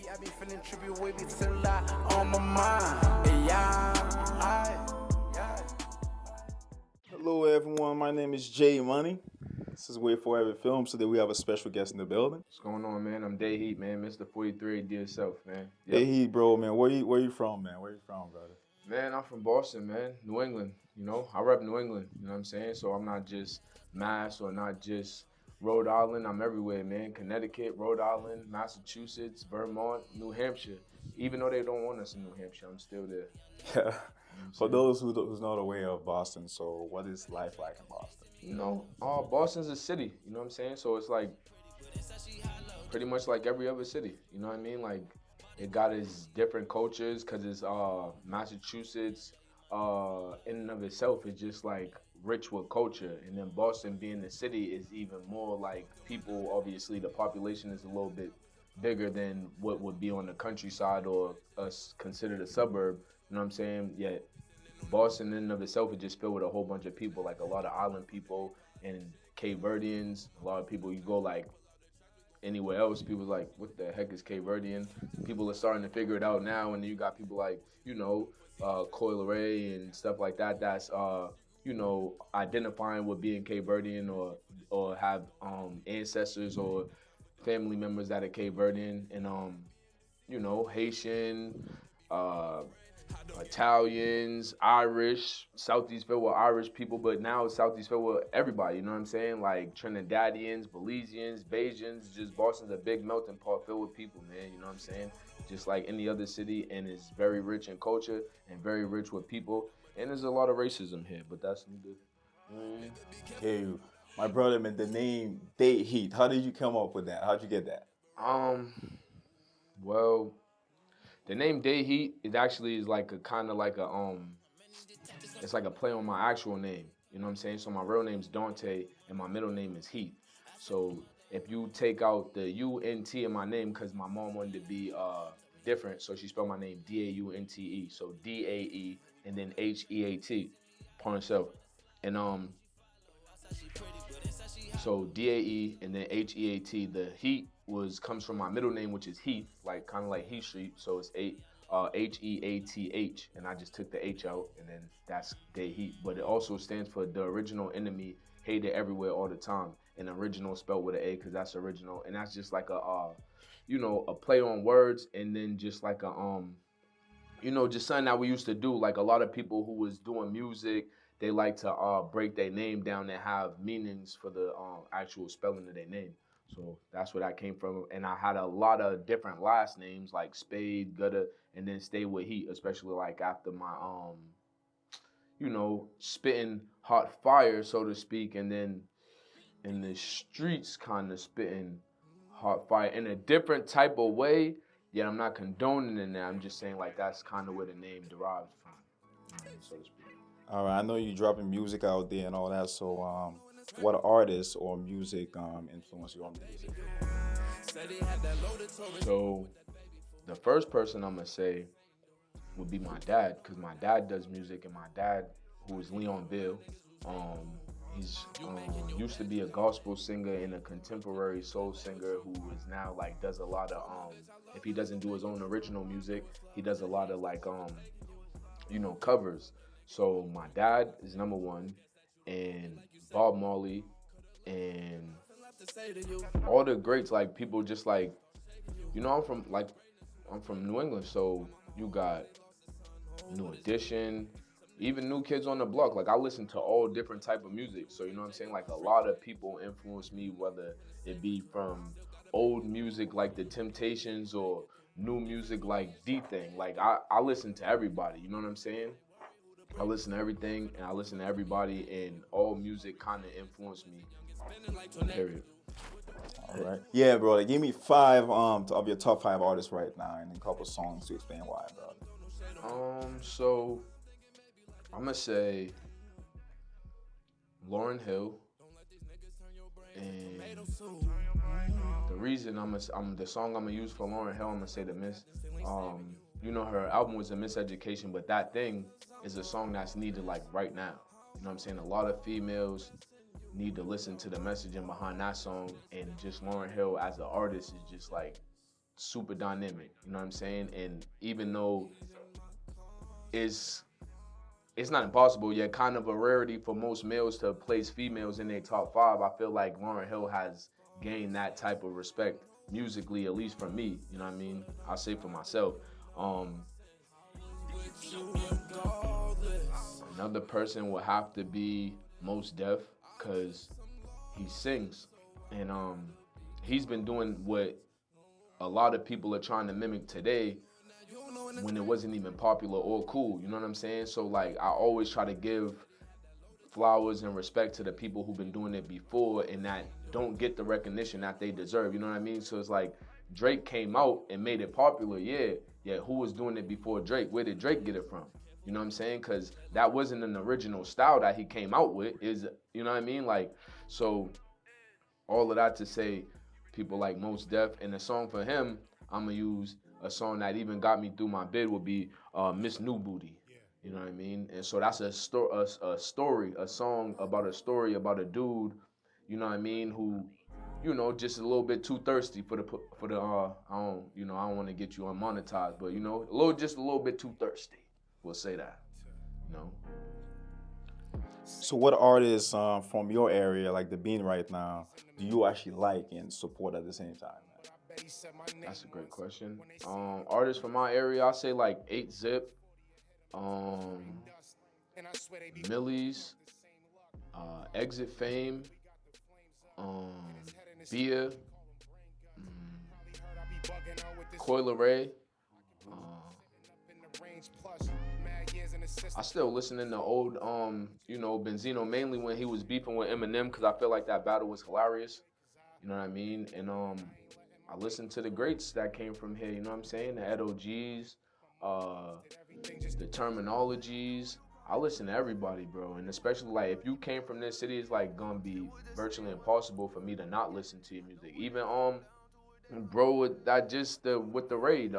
I be feeling trippy with me till I on my mind. Yeah, Hello everyone, my name is Jay Money. This is Wait For Every Film. Today we have a special guest in the building. What's going on, man? I'm Day Heat, man. Mr. 43, dear self, man. Hey, he, bro, man. Where you from, man? Where you from, brother? Man, I'm from Boston, man. New England, I rep New England, you know what I'm saying? So I'm not just Mass or not just Rhode Island. I'm everywhere, man. Connecticut, Rhode Island, Massachusetts, Vermont, New Hampshire. Even though they don't want us in New Hampshire, I'm still there. Yeah. For those who's not aware of Boston, so what is life like in Boston? Boston's a city, you know what I'm saying? So it's like pretty much like every other city, you know what I mean? Like it got its different cultures because it's Massachusetts in and of itself is just like rich with culture, and then Boston being the city is even more like people. Obviously, the population is a little bit bigger than what would be on the countryside or us considered a suburb. You know what I'm saying? Yet Boston in and of itself is just filled with a whole bunch of people, like a lot of island people and Cape Verdeans. A lot of people, you go like anywhere else, people like, what the heck is Cape Verdean? People are starting to figure it out now, and then you got people like, Coi Leray and stuff like that. That's identifying with being Cape Verdean or have ancestors or family members that are Cape Verdean, and Haitian, Italians, Irish, Southeast filled with Irish people, but now Southeast filled with everybody, you know what I'm saying? Like Trinidadians, Belizeans, Bajans, just Boston's a big melting pot filled with people, man, you know what I'm saying? Just like any other city, and it's very rich in culture and very rich with people, and there's a lot of racism here, but that's neither. Hey, my brother, man, the name Day Heat, how did you come up with that? How'd you get that? Well, the name Day Heat is like a kind of like it's like a play on my actual name. You know what I'm saying? So my real name's Dante and my middle name is Heat. So if you take out the U-N-T in my name, because my mom wanted to be different, so she spelled my name D-A-U-N-T-E. So D-A-E and then H-E-A-T, upon herself. And so D-A-E and then H-E-A-T. The Heat comes from my middle name, which is Heath, like kind of like Heath Street. So it's H-E-A-T-H, and I just took the H out, and then that's Day Heat. But it also stands for the original enemy, hated everywhere all the time. And original spelled with an A, because that's original, and that's just like a play on words, and then just like just something that we used to do. Like a lot of people who was doing music, they like to break their name down and have meanings for the actual spelling of their name. So that's where that came from. And I had a lot of different last names like Spade, Gutter, and then stay with Heat, especially like after my spitting hot fire, so to speak, and then in the streets kind of spitting hot fire in a different type of way. Yeah, I'm not condoning it now. I'm just saying like that's kind of where the name derives from, so to speak. All right, I know you dropping music out there and all that, so what artists or music influence your music? So the first person I'm gonna say would be my dad, because my dad does music, and my dad, who is Leonville, he's used to be a gospel singer and a contemporary soul singer who is now like does a lot of if he doesn't do his own original music, he does a lot of like covers. So my dad is number one, and Bob Marley, and all the greats, like people just like, I'm from New England, so you got New Edition, even New Kids on the Block. Like I listen to all different type of music, so you know what I'm saying? Like a lot of people influence me, whether it be from old music like the Temptations or new music like D-Thing. Like I listen to everybody, you know what I'm saying? I listen to everything, and I listen to everybody, and all music kind of influenced me, period. All right. Yeah, bro. Give me 5 of your top 5 artists right now, and a couple songs to explain why, bro. So I'm gonna say Lauryn Hill, and the reason the song I'm gonna use for Lauryn Hill, I'm gonna say the Miss. Her album was a Miseducation, but that thing is a song that's needed like right now. You know what I'm saying? A lot of females need to listen to the messaging behind that song, and just Lauryn Hill as an artist is just like super dynamic. You know what I'm saying? And even though it's not impossible, yet kind of a rarity for most males to place females in their top 5. I feel like Lauryn Hill has gained that type of respect musically, at least from me. You know what I mean? I'll say for myself. Another person would have to be Mos Def, because he sings. And he's been doing what a lot of people are trying to mimic today when it wasn't even popular or cool, you know what I'm saying? So like, I always try to give flowers and respect to the people who've been doing it before and that don't get the recognition that they deserve, you know what I mean? So it's like, Drake came out and made it popular, yeah, who was doing it before Drake? Where did Drake get it from? You know what I'm saying? Because that wasn't an original style that he came out with, you know what I mean? Like, so all of that to say, people like Mos Def, and the song for him, I'm gonna use a song that even got me through my bid would be Miss New Booty. You know what I mean? And so that's a song about a dude, you know what I mean, who, you know, just a little bit too thirsty for the I don't want to get you unmonetized, but you know, just a little bit too thirsty. We'll say that. You know. So what artists from your area, like the Bean right now, do you actually like and support at the same time? That's a great question. Artists from my area, I say like 8 Zip, Millyz, Exit Fame, Bia, Coi Leray. I still listening to old, Benzino, mainly when he was beefing with Eminem, because I feel like that battle was hilarious. You know what I mean? And I listened to the greats that came from here, you know what I'm saying? The Ed OGs, the Terminologies. I listen to everybody, bro. And especially, like, if you came from this city, it's, like, gonna be virtually impossible for me to not listen to your music. Even, bro, with the raid,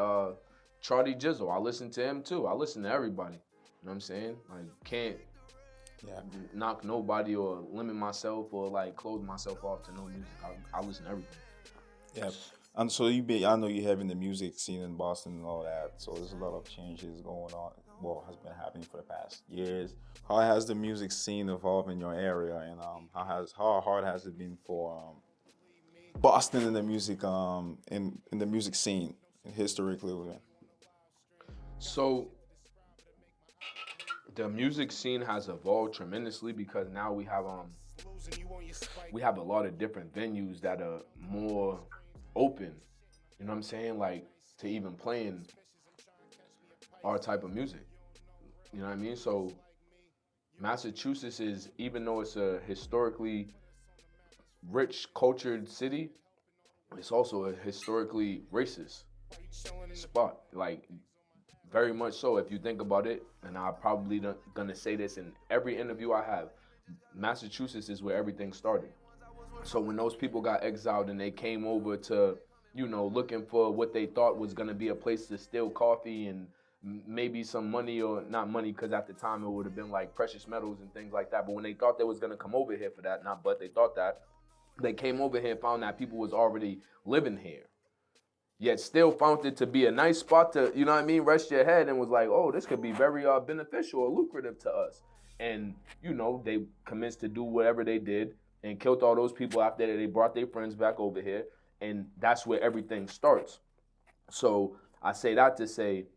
Charlie Jizzle, I listen to him, too. I listen to everybody. You know what I'm saying? Like, can't knock nobody or limit myself or, like, close myself off to no music. I listen to everything. Yeah. And so I know you have in the music scene in Boston and all that, so there's a lot of changes going on, has been happening for the past years. How has the music scene evolved in your area, and how hard has it been for Boston in the music in the music scene historically? So the music scene has evolved tremendously because now we have a lot of different venues that are more open, you know what I'm saying, like, to even playing our type of music, you know what I mean? So Massachusetts is, even though it's a historically rich, cultured city, it's also a historically racist spot, like, very much so. If you think about it, and I'm probably gonna say this in every interview I have, Massachusetts is where everything started. So when those people got exiled and they came over to, looking for what they thought was going to be a place to steal coffee and maybe some money, or not money, because at the time it would have been like precious metals and things like that. But when they thought they was going to come over here for that, they thought that, they came over here and found that people was already living here. Yet still found it to be a nice spot to, rest your head, and was like, oh, this could be very beneficial or lucrative to us. And, they commenced to do whatever they did and killed all those people after they brought their friends back over here. And that's where everything starts. So I say that to say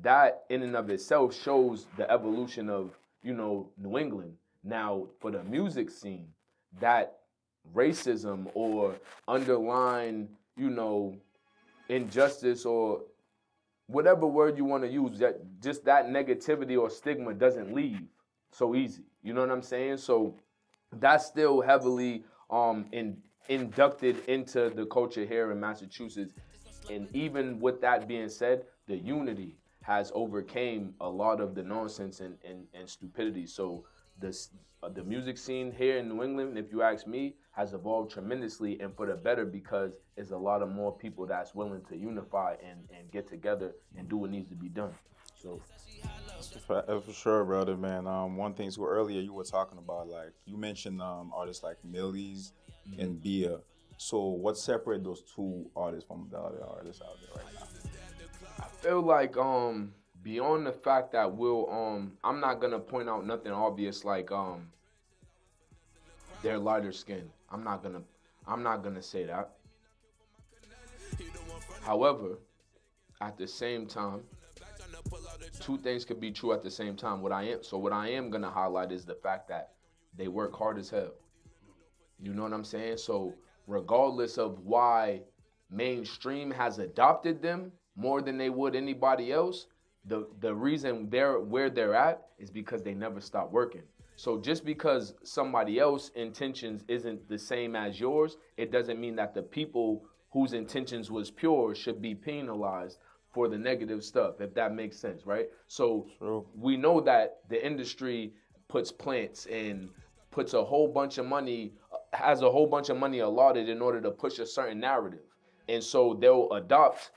that in and of itself shows the evolution of, New England. Now, for the music scene, that racism or underlying, injustice or whatever word you want to use, that just that negativity or stigma doesn't leave so easy. You know what I'm saying? So that's still heavily inducted into the culture here in Massachusetts. And even with that being said, the unity has overcame a lot of the nonsense and stupidity. So the music scene here in New England, if you ask me, has evolved tremendously, and for the better, because there's a lot of more people that's willing to unify and get together and do what needs to be done. So for sure, brother, man. One thing, so earlier you were talking about, like, you mentioned artists like Millyz and Bia. So what separates those two artists from the other artists out there right now? I feel like beyond the fact that I'm not gonna point out nothing obvious like they're lighter skinned. I'm not gonna say that. However, at the same time, two things could be true at the same time. What I am gonna highlight is the fact that they work hard as hell. You know what I'm saying? So regardless of why mainstream has adopted them more than they would anybody else, the reason they're where they're at is because they never stop working. So just because somebody else's intentions isn't the same as yours, it doesn't mean that the people whose intentions was pure should be penalized for the negative stuff, if that makes sense, right? So True. we know that the industry puts plants and puts a whole bunch of money, has a whole bunch of money allotted in order to push a certain narrative. And so they'll adopt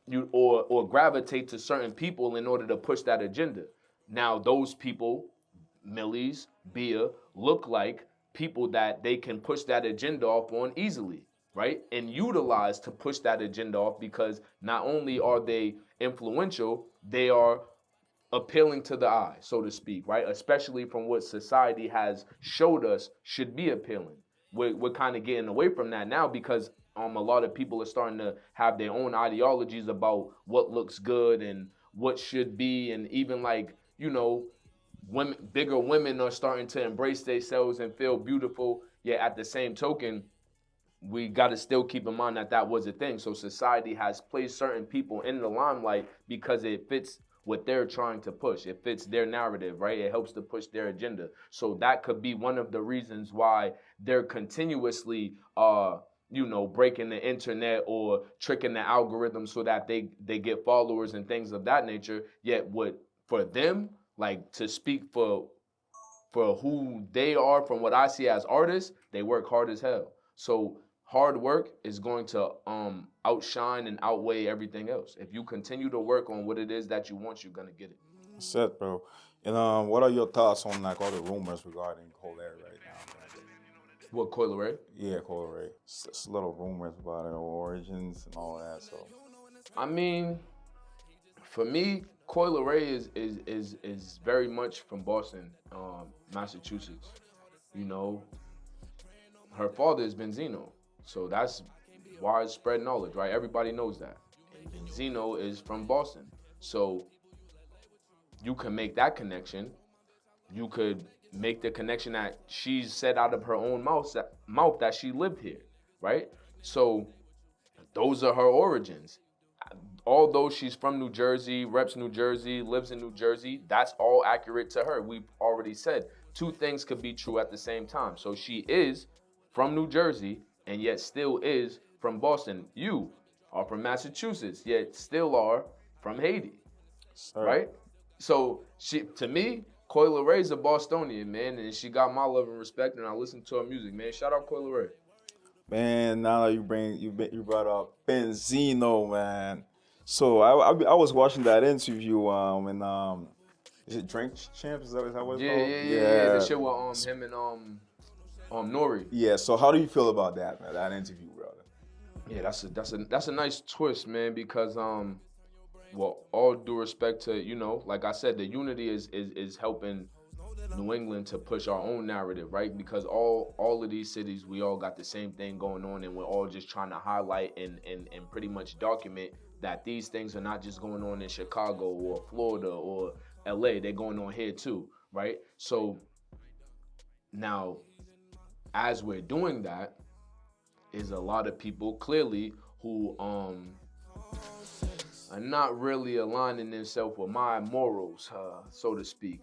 you or gravitate to certain people in order to push that agenda. Now those people, Millyz, Bia, look like people that they can push that agenda off on easily, right? And utilize to push that agenda off because not only are they influential, they are appealing to the eye, so to speak, right? Especially from what society has showed us should be appealing. We're kind of getting away from that now because a lot of people are starting to have their own ideologies about what looks good and what should be, and even like, you know, bigger women are starting to embrace themselves and feel beautiful. Yet at the same token, we got to still keep in mind that that was a thing. So society has placed certain people in the limelight because it fits what they're trying to push. It fits their narrative, right? It helps to push their agenda. So that could be one of the reasons why they're continuously, breaking the internet or tricking the algorithm so that they get followers and things of that nature. Yet what for them, like to speak for who they are, from what I see as artists, they work hard as hell. So hard work is going to outshine and outweigh everything else. If you continue to work on what it is that you want, you're gonna get it. That's it, bro. And what are your thoughts on like all the rumors regarding Coi Leray right now? What, Coi Leray? Yeah, Coi Leray. It's a little rumors about her origins and all that. So I mean, for me, Coi Leray is very much from Boston, Massachusetts. You know, her father is Benzino, so that's widespread knowledge, right? Everybody knows that. And Benzino is from Boston, so you can make that connection. You could make the connection that she's said out of her own mouth that she lived here, right? So those are her origins. Although she's from New Jersey, reps New Jersey, lives in New Jersey, that's all accurate to her. We've already said two things could be true at the same time. So she is from New Jersey and yet still is from Boston. You are from Massachusetts, yet still are from Haiti, right? So to me, Coi Leray's a Bostonian, man, and she got my love and respect, and I listen to her music, man. Shout out Coi Leray. man, now that you brought up Benzino, man. So I was watching that interview and is it Drink Champs? Is that what it's called? Yeah. The shit with him and Nori. Yeah. So how do you feel about that, man? That interview, brother? Yeah, that's a nice twist, man, because well, all due respect to, like I said, the unity is helping New England to push our own narrative, right? Because all of these cities, we all got the same thing going on, and we're all just trying to highlight and pretty much document that these things are not just going on in Chicago or Florida or LA, they're going on here too, right? So now, as we're doing that, is a lot of people clearly who are not really aligning themselves with my morals, so to speak.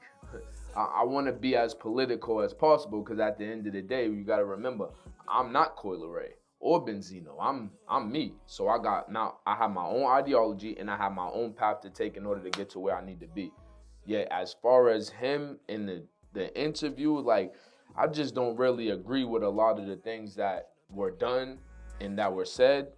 I want to be as political as possible because at the end of the day, you got to remember, I'm not Coi Leray or Benzino. I'm me. So I have my own ideology and I have my own path to take in order to get to where I need to be. Yet as far as him in the interview, like, I just don't really agree with a lot of the things that were done and that were said.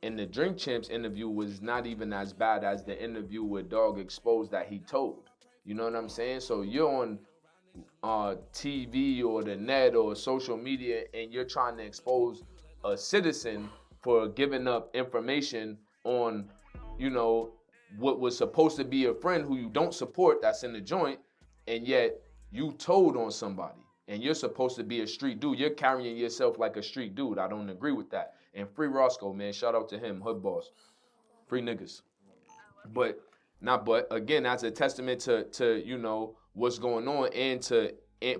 And the Drink Champs interview was not even as bad as the interview with Dog Exposed that he told. You know what I'm saying? So you're on TV or the net or social media and you're trying to expose a citizen for giving up information on, you know, what was supposed to be a friend who you don't support that's in the joint, and yet you told on somebody and you're supposed to be a street dude. You're carrying yourself like a street dude. I don't agree with that. And free Roscoe, man. Shout out to him, hood boss. Free niggas. But again, that's a testament to you know what's going on. And to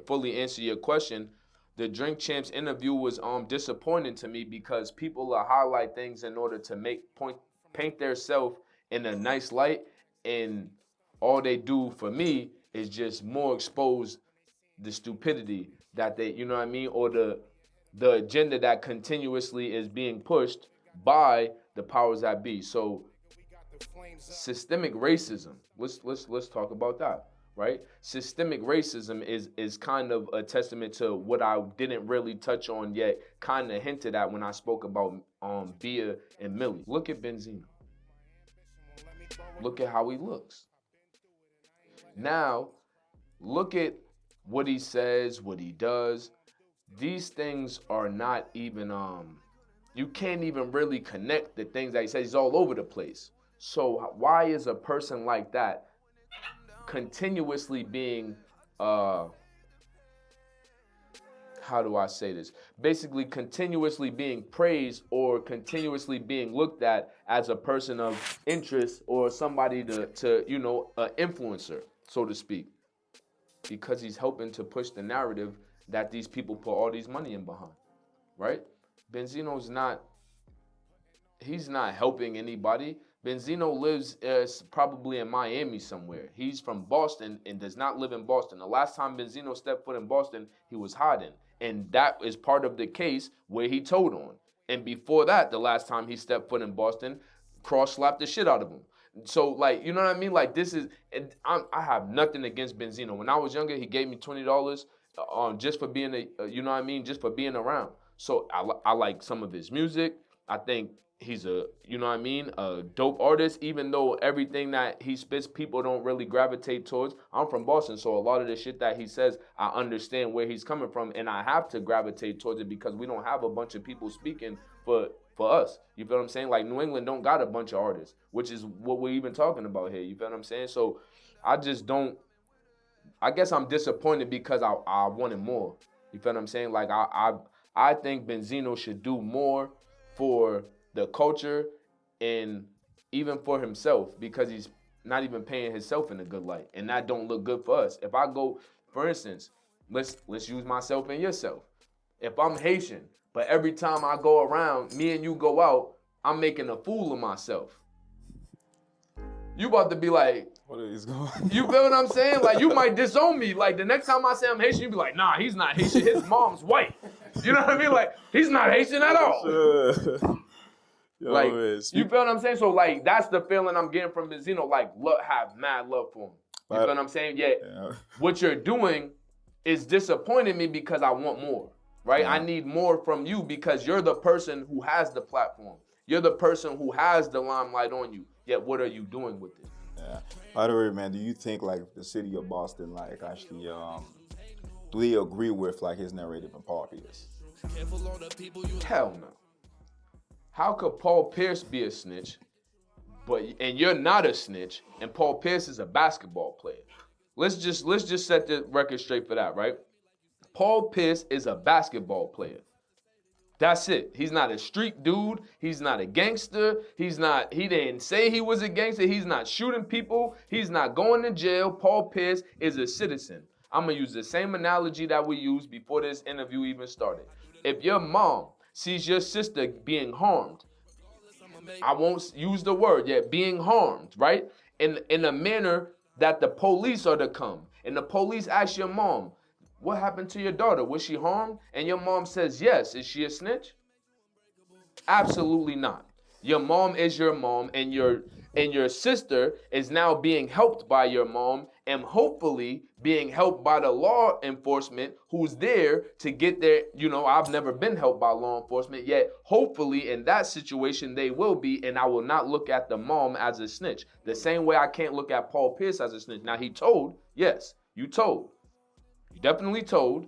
fully answer your question, the Drink Champs interview was disappointing to me because people highlight things in order to paint themselves in a nice light, and all they do for me is just more expose the stupidity that they, you know what I mean, or the agenda that continuously is being pushed by the powers that be. So systemic racism, let's talk about that, right? Systemic racism is kind of a testament to what I didn't really touch on yet, kind of hinted at when I spoke about Bia and Millie. Look at Benzino. Look at how he looks. Now, look at what he says, what he does. These things are not even, you can't even really connect the things that he says. He's all over the place. So why is a person like that continuously being, how do I say this? Basically continuously being praised or continuously being looked at as a person of interest or somebody to you know, an influencer, so to speak, because he's helping to push the narrative that these people put all these money in behind, right? Benzino's not, he's not helping anybody. Benzino lives probably in Miami somewhere. He's from Boston and does not live in Boston. The last time Benzino stepped foot in Boston, he was hiding. And that is part of the case where he told on. And before that, the last time he stepped foot in Boston, Cross slapped the shit out of him. So, like, you know what I mean? Like, this is, and I have nothing against Benzino. When I was younger, he gave me $20 just for being you know what I mean? Just for being around. So I like some of his music. I think he's a, you know what I mean, a dope artist, even though everything that he spits, people don't really gravitate towards. I'm from Boston, so a lot of the shit that he says, I understand where he's coming from, and I have to gravitate towards it because we don't have a bunch of people speaking for us. You feel what I'm saying? Like, New England don't got a bunch of artists, which is what we're even talking about here. You feel what I'm saying? So I just don't, I guess I'm disappointed because I wanted more. You feel what I'm saying? Like, I think Benzino should do more for the culture and even for himself, because he's not even paying himself in a good light, and that don't look good for us. If I go, for instance, let's use myself and yourself. If I'm Haitian, but every time I go around, me and you go out, I'm making a fool of myself. You about to be like, what is going on? You feel what I'm saying? Like, you might disown me. Like, the next time I say I'm Haitian, you be like, nah, he's not Haitian. His mom's white. You know what I mean? Like, he's not Haitian at all. Yo, like, man, you feel what I'm saying? So, like, that's the feeling I'm getting from Benzino. Like, have mad love for him. You feel what I'm saying? Yet, what you're doing is disappointing me because I want more, right? Yeah. I need more from you because you're the person who has the platform. You're the person who has the limelight on you. Yet, what are you doing with it? Yeah. By the way, man, do you think, like, the city of Boston, like, actually, do they agree with, like, his narrative and Paul Pierce? Hell no. How could Paul Pierce be a snitch, and you're not a snitch, and Paul Pierce is a basketball player? Let's just set the record straight for that, right? Paul Pierce is a basketball player. That's it. He's not a street dude. He's not a gangster. He didn't say he was a gangster. He's not shooting people. He's not going to jail. Paul Pierce is a citizen. I'm going to use the same analogy that we used before this interview even started. If your mom sees your sister being harmed, I won't use the word yet, being harmed, right? In a manner that the police are to come. And the police ask your mom, what happened to your daughter? Was she harmed? And your mom says yes. Is she a snitch? Absolutely not. Your mom is your mom, and your sister is now being helped by your mom, and hopefully being helped by the law enforcement who's there to get there. You know, I've never been helped by law enforcement, yet hopefully in that situation they will be, and I will not look at the mom as a snitch. The same way I can't look at Paul Pierce as a snitch. Now, he told, yes, you told. You definitely told,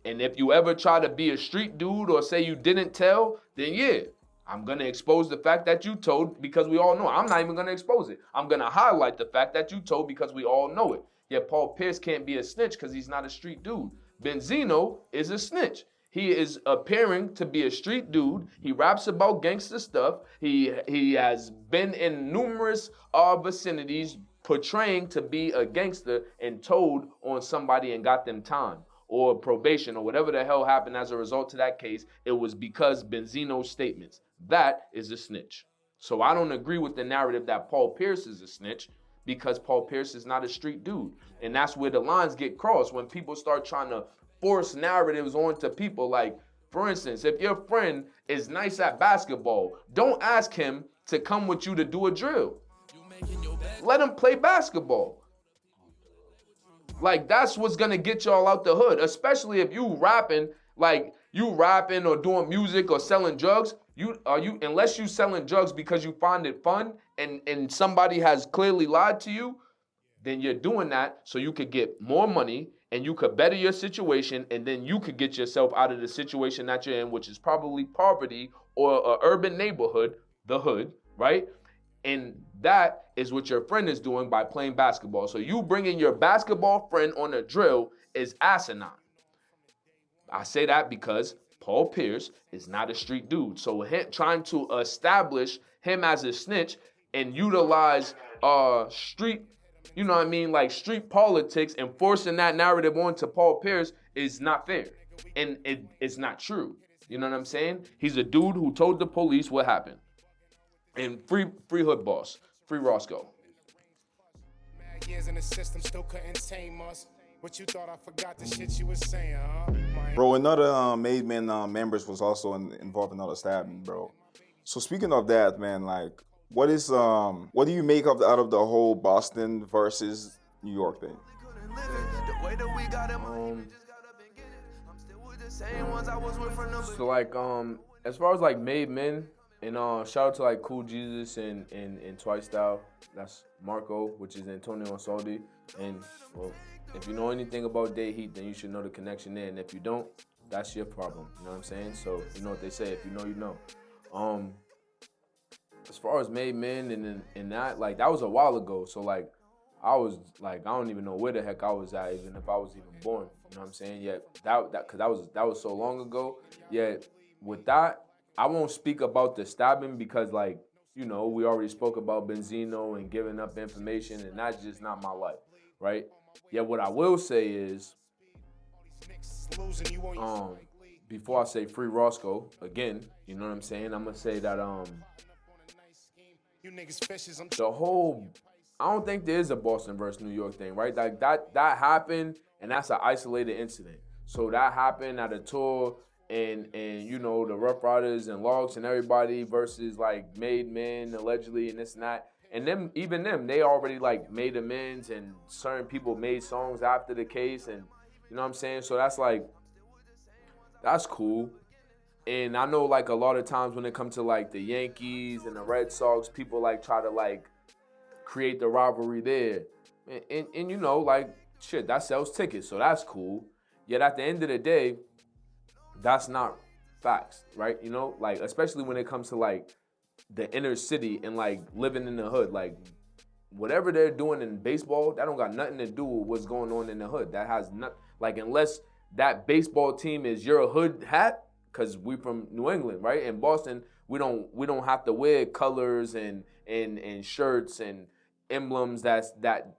And if you ever try to be a street dude or say you didn't tell, then yeah, I'm gonna expose the fact that you told because we all know. I'm not even gonna expose it. I'm gonna highlight the fact that you told because we all know it. Yet Paul Pierce can't be a snitch because he's not a street dude. Benzino is a snitch. He is appearing to be a street dude. He raps about gangster stuff. He has been in numerous vicinities portraying to be a gangster and told on somebody and got them time or probation or whatever the hell happened as a result to that case. It was because Benzino's statements. That is a snitch. So I don't agree with the narrative that Paul Pierce is a snitch because Paul Pierce is not a street dude. And that's where the lines get crossed when people start trying to force narratives onto people. Like, for instance, if your friend is nice at basketball, don't ask him to come with you to do a drill. Let him play basketball. Like, that's what's gonna get y'all out the hood, especially if you rapping or doing music or selling drugs. Unless you selling drugs because you find it fun and somebody has clearly lied to you, then you're doing that so you could get more money and you could better your situation, and then you could get yourself out of the situation that you're in, which is probably poverty or an urban neighborhood, the hood, right? And that is what your friend is doing by playing basketball. So you bringing your basketball friend on a drill is asinine. I say that because Paul Pierce is not a street dude. So trying to establish him as a snitch and utilize street, you know what I mean, like street politics and forcing that narrative onto Paul Pierce is not fair. And it's not true. You know what I'm saying? He's a dude who told the police what happened. And free hood boss, free Roscoe. Mad years in the system still couldn't tame us. What you thought I forgot the shit you was saying, huh? Bro, another Made Men members was also involved in another stabbing, bro. So speaking of that, man, like, what do you make out of the whole Boston versus New York thing? So like as far as like Made Men, and shout out to like Cool Jesus and Twice Style. That's Marco, which is Antonio Saldi. And well, if you know anything about Day Heat, then you should know the connection there. And if you don't, that's your problem. You know what I'm saying? So you know what they say. If you know, you know. As far as Made Men and that, like, that was a while ago. So like, I was like, I don't even know where the heck I was at, even if I was even born. You know what I'm saying? Yet because that was so long ago. Yet with that, I won't speak about the stabbing because, like, you know, we already spoke about Benzino and giving up information, and that's just not my life, right? Yet what I will say is, before I say free Roscoe, again, you know what I'm saying? I'm gonna say that the whole, I don't think there is a Boston versus New York thing, right? Like that happened, and that's an isolated incident. So that happened at a tour. And you know, the Rough Riders and Logs and everybody versus like Made Men allegedly and this and that. And even them, they already like made amends and certain people made songs after the case, and you know what I'm saying? So that's like, that's cool. And I know like a lot of times when it comes to like the Yankees and the Red Sox, people like try to like create the rivalry there. And you know, like shit, that sells tickets, so that's cool. Yet at the end of the day, that's not facts, right? You know, like, especially when it comes to like the inner city and like living in the hood, like whatever they're doing in baseball, that don't got nothing to do with what's going on in the hood. That has not, like, unless that baseball team is your hood hat, cause we from New England, right? In Boston, we don't have to wear colors and shirts and emblems that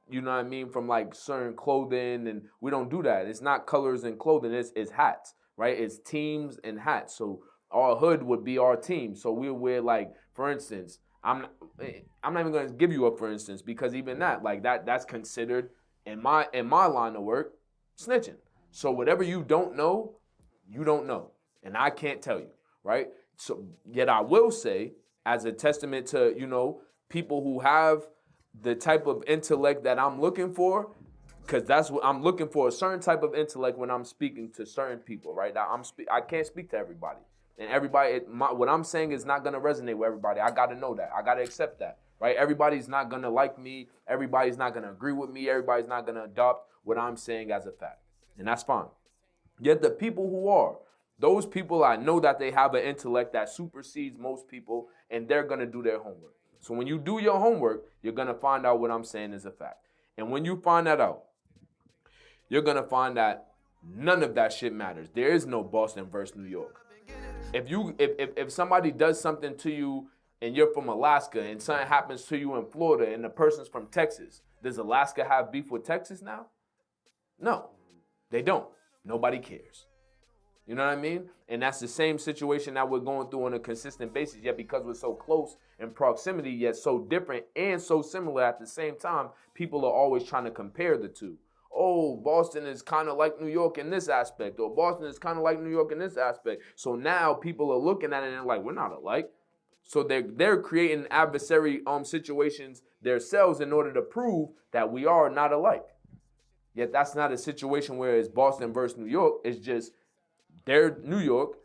you know what I mean, from like certain clothing, and we don't do that. It's not colors and clothing, it's hats. Right, it's teams and hats. So our hood would be our team. So we'll wear, like, for instance, I'm not even gonna give you a for instance, because even that, like that's considered in my line of work, snitching. So whatever you don't know, and I can't tell you, right? So yet I will say, as a testament to, you know, people who have the type of intellect that I'm looking for. Because that's what I'm looking for, a certain type of intellect when I'm speaking to certain people, right? I can't speak to everybody. And everybody, what I'm saying is not going to resonate with everybody. I got to know that. I got to accept that, right? Everybody's not going to like me. Everybody's not going to agree with me. Everybody's not going to adopt what I'm saying as a fact. And that's fine. Yet the people who are, those people, I know that they have an intellect that supersedes most people, and they're gonna do their homework. So when you do your homework, you're gonna find out what I'm saying is a fact. And when you find that out, you're gonna find that none of that shit matters. There is no Boston versus New York. If somebody does something to you and you're from Alaska and something happens to you in Florida and the person's from Texas, does Alaska have beef with Texas now? No, they don't. Nobody cares. You know what I mean? And that's the same situation that we're going through on a consistent basis, yet because we're so close in proximity, yet so different and so similar at the same time, people are always trying to compare the two. Oh, Boston is kind of like New York in this aspect, or Boston is kind of like New York in this aspect. So now people are looking at it and they're like, we're not alike. So they're creating adversary situations themselves in order to prove that we are not alike. Yet that's not a situation where it's Boston versus New York. It's just they're New York,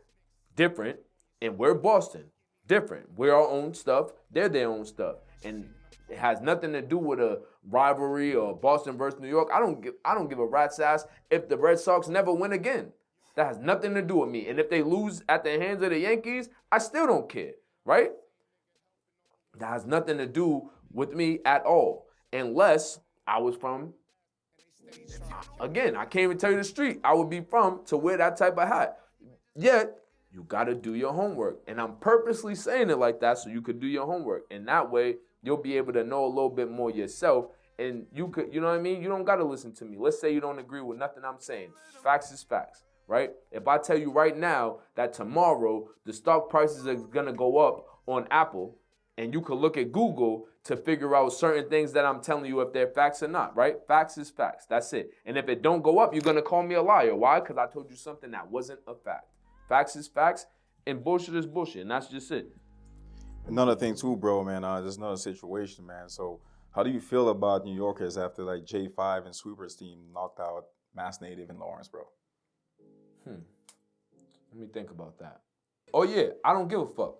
different, and we're Boston, different. We're our own stuff, they're their own stuff. And it has nothing to do with a rivalry or Boston versus New York. I don't give a rat's ass if the Red Sox never win again. That has nothing to do with me. And if they lose at the hands of the Yankees, I still don't care, right? That has nothing to do with me at all. Unless I was from, again, I can't even tell you the street I would be from to wear that type of hat. Yet, you gotta do your homework. And I'm purposely saying it like that so you could do your homework. And that way, you'll be able to know a little bit more yourself. And you could, you know what I mean? You don't gotta listen to me. Let's say you don't agree with nothing I'm saying. Facts is facts, right? If I tell you right now that tomorrow the stock prices are gonna go up on Apple, and you could look at Google to figure out certain things that I'm telling you if they're facts or not, right? Facts is facts. That's it. And if it don't go up, you're gonna call me a liar. Why? Because I told you something that wasn't a fact. Facts is facts, and bullshit is bullshit, and that's just it. Another thing too, bro, man, there's another situation, man. So how do you feel about New Yorkers after like J5 and Sweeper's team knocked out Mass Native and Lawrence, bro? Let me think about that. Oh yeah, I don't give a fuck.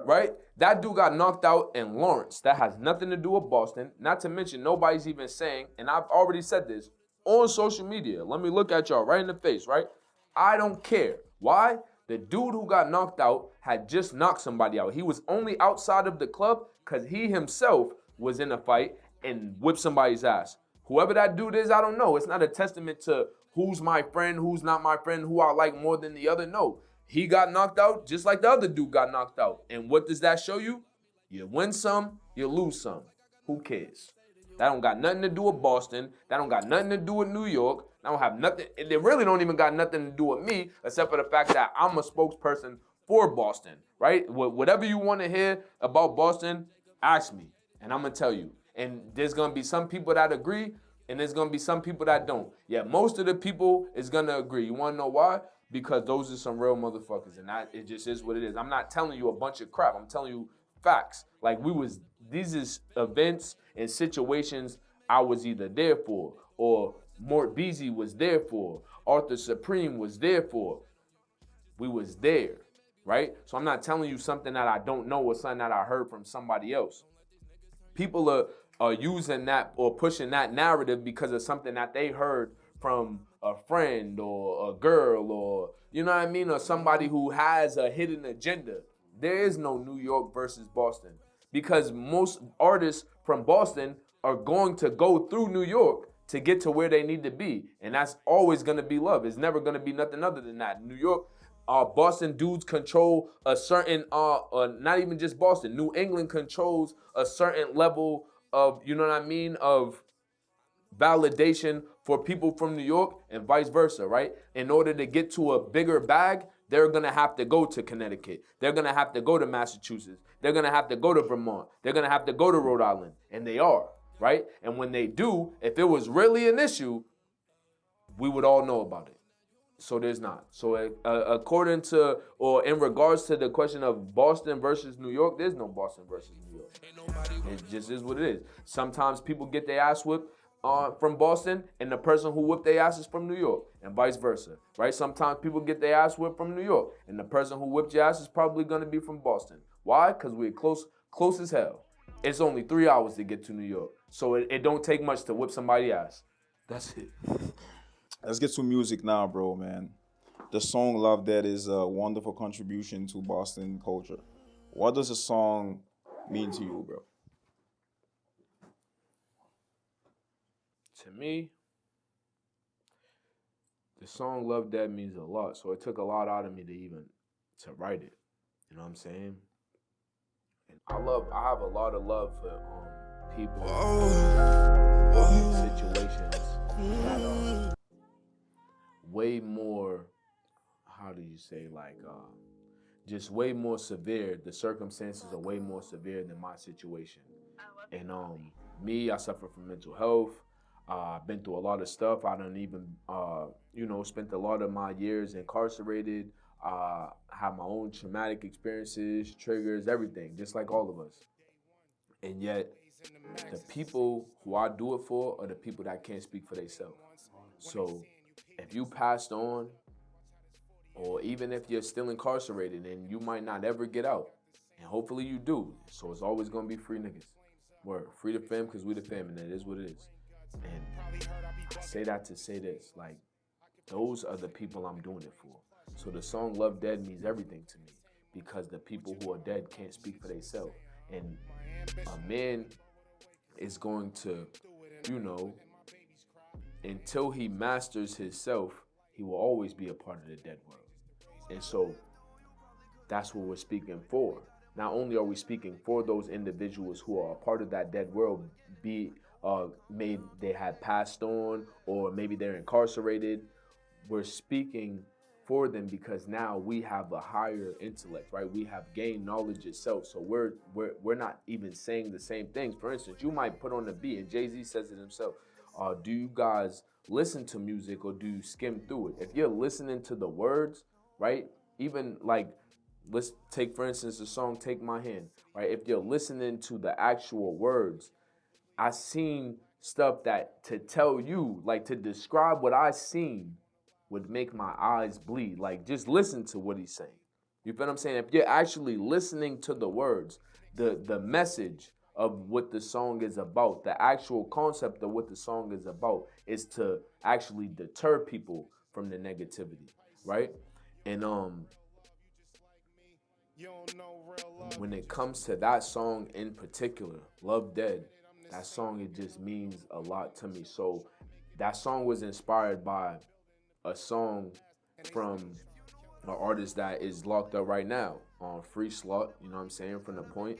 Right? That dude got knocked out in Lawrence. That has nothing to do with Boston. Not to mention, nobody's even saying, and I've already said this on social media. Let me look at y'all right in the face, right? I don't care. Why? The dude who got knocked out had just knocked somebody out. He was only outside of the club because he himself was in a fight and whipped somebody's ass. Whoever that dude is, I don't know. It's not a testament to who's my friend, who's not my friend, who I like more than the other. No. He got knocked out just like the other dude got knocked out. And what does that show you? You win some, you lose some. Who cares? That don't got nothing to do with Boston. That don't got nothing to do with New York. That don't have nothing. They really don't even got nothing to do with me, except for the fact that I'm a spokesperson for Boston, right? Whatever you want to hear about Boston, ask me, and I'm gonna tell you. And there's gonna be some people that agree, and there's gonna be some people that don't. Yeah, most of the people is gonna agree. You wanna know why? Because those are some real motherfuckers, and it just is what it is. I'm not telling you a bunch of crap. I'm telling you facts. Like these is events and situations I was either there for, or Mort Beasley was there for, Arthur Supreme was there for. We was there, right? So I'm not telling you something that I don't know or something that I heard from somebody else. People are using that or pushing that narrative because of something that they heard from a friend or a girl or, you know what I mean, or somebody who has a hidden agenda. There is no New York versus Boston because most artists from Boston are going to go through New York to get to where they need to be. And that's always going to be love. It's never going to be nothing other than that. New York, Boston dudes control a certain, not even just Boston, New England controls a certain level of, you know what I mean, of validation for people from New York and vice versa, right? In order to get to a bigger bag, they're going to have to go to Connecticut. They're going to have to go to Massachusetts. They're going to have to go to Vermont. They're going to have to go to Rhode Island. And they are, right? And when they do, if it was really an issue, we would all know about it. So there's not. So according to, or in regards to the question of Boston versus New York, there's no Boston versus New York. It just is what it is. Sometimes people get their ass whipped from Boston, and the person who whipped their ass is from New York, and vice versa, right? Sometimes people get their ass whipped from New York, and the person who whipped your ass is probably gonna be from Boston. Why? Because we're close as hell. It's only 3 hours to get to New York, so it don't take much to whip somebody's ass. That's it. Let's get to music now, bro, man. The song Love Dead is a wonderful contribution to Boston culture. What does the song mean to you, bro? To me, the song Love Dead means a lot. So it took a lot out of me to write it. You know what I'm saying? And I have a lot of love for people in situations that are way more, how do you say, like, just way more severe. The circumstances are way more severe than my situation. And me, I suffer from mental health. I've been through a lot of stuff. I done even, spent a lot of my years incarcerated. Have my own traumatic experiences, triggers, everything, just like all of us. And yet, the people who I do it for are the people that can't speak for themselves. So, if you passed on, or even if you're still incarcerated and you might not ever get out, and hopefully you do, so it's always gonna be free niggas. Word, free the fam, because we the fam, and it is what it is. And I say that to say this, like, those are the people I'm doing it for. So the song Love Dead means everything to me, because the people who are dead can't speak for themselves. And a man is going to, until he masters himself, he will always be a part of the dead world. And so that's what we're speaking for. Not only are we speaking for those individuals who are a part of that dead world, maybe they had passed on, or maybe they're incarcerated. We're speaking for them because now we have a higher intellect, right? We have gained knowledge itself. So we're not even saying the same things. For instance, you might put on a beat, and Jay-Z says it himself. Do you guys listen to music or do you skim through it? If you're listening to the words, right? Even like, let's take, for instance, the song Take My Hand, right? If you're listening to the actual words, I seen stuff that to tell you, like to describe what I seen would make my eyes bleed. Like, just listen to what he's saying. You feel what I'm saying? If you're actually listening to the words, the message of what the song is about, the actual concept of what the song is about is to actually deter people from the negativity, right? And when it comes to that song in particular, Love Dead, that song, it just means a lot to me. So that song was inspired by a song from an artist that is locked up right now on Free Slot, you know what I'm saying, from The Point.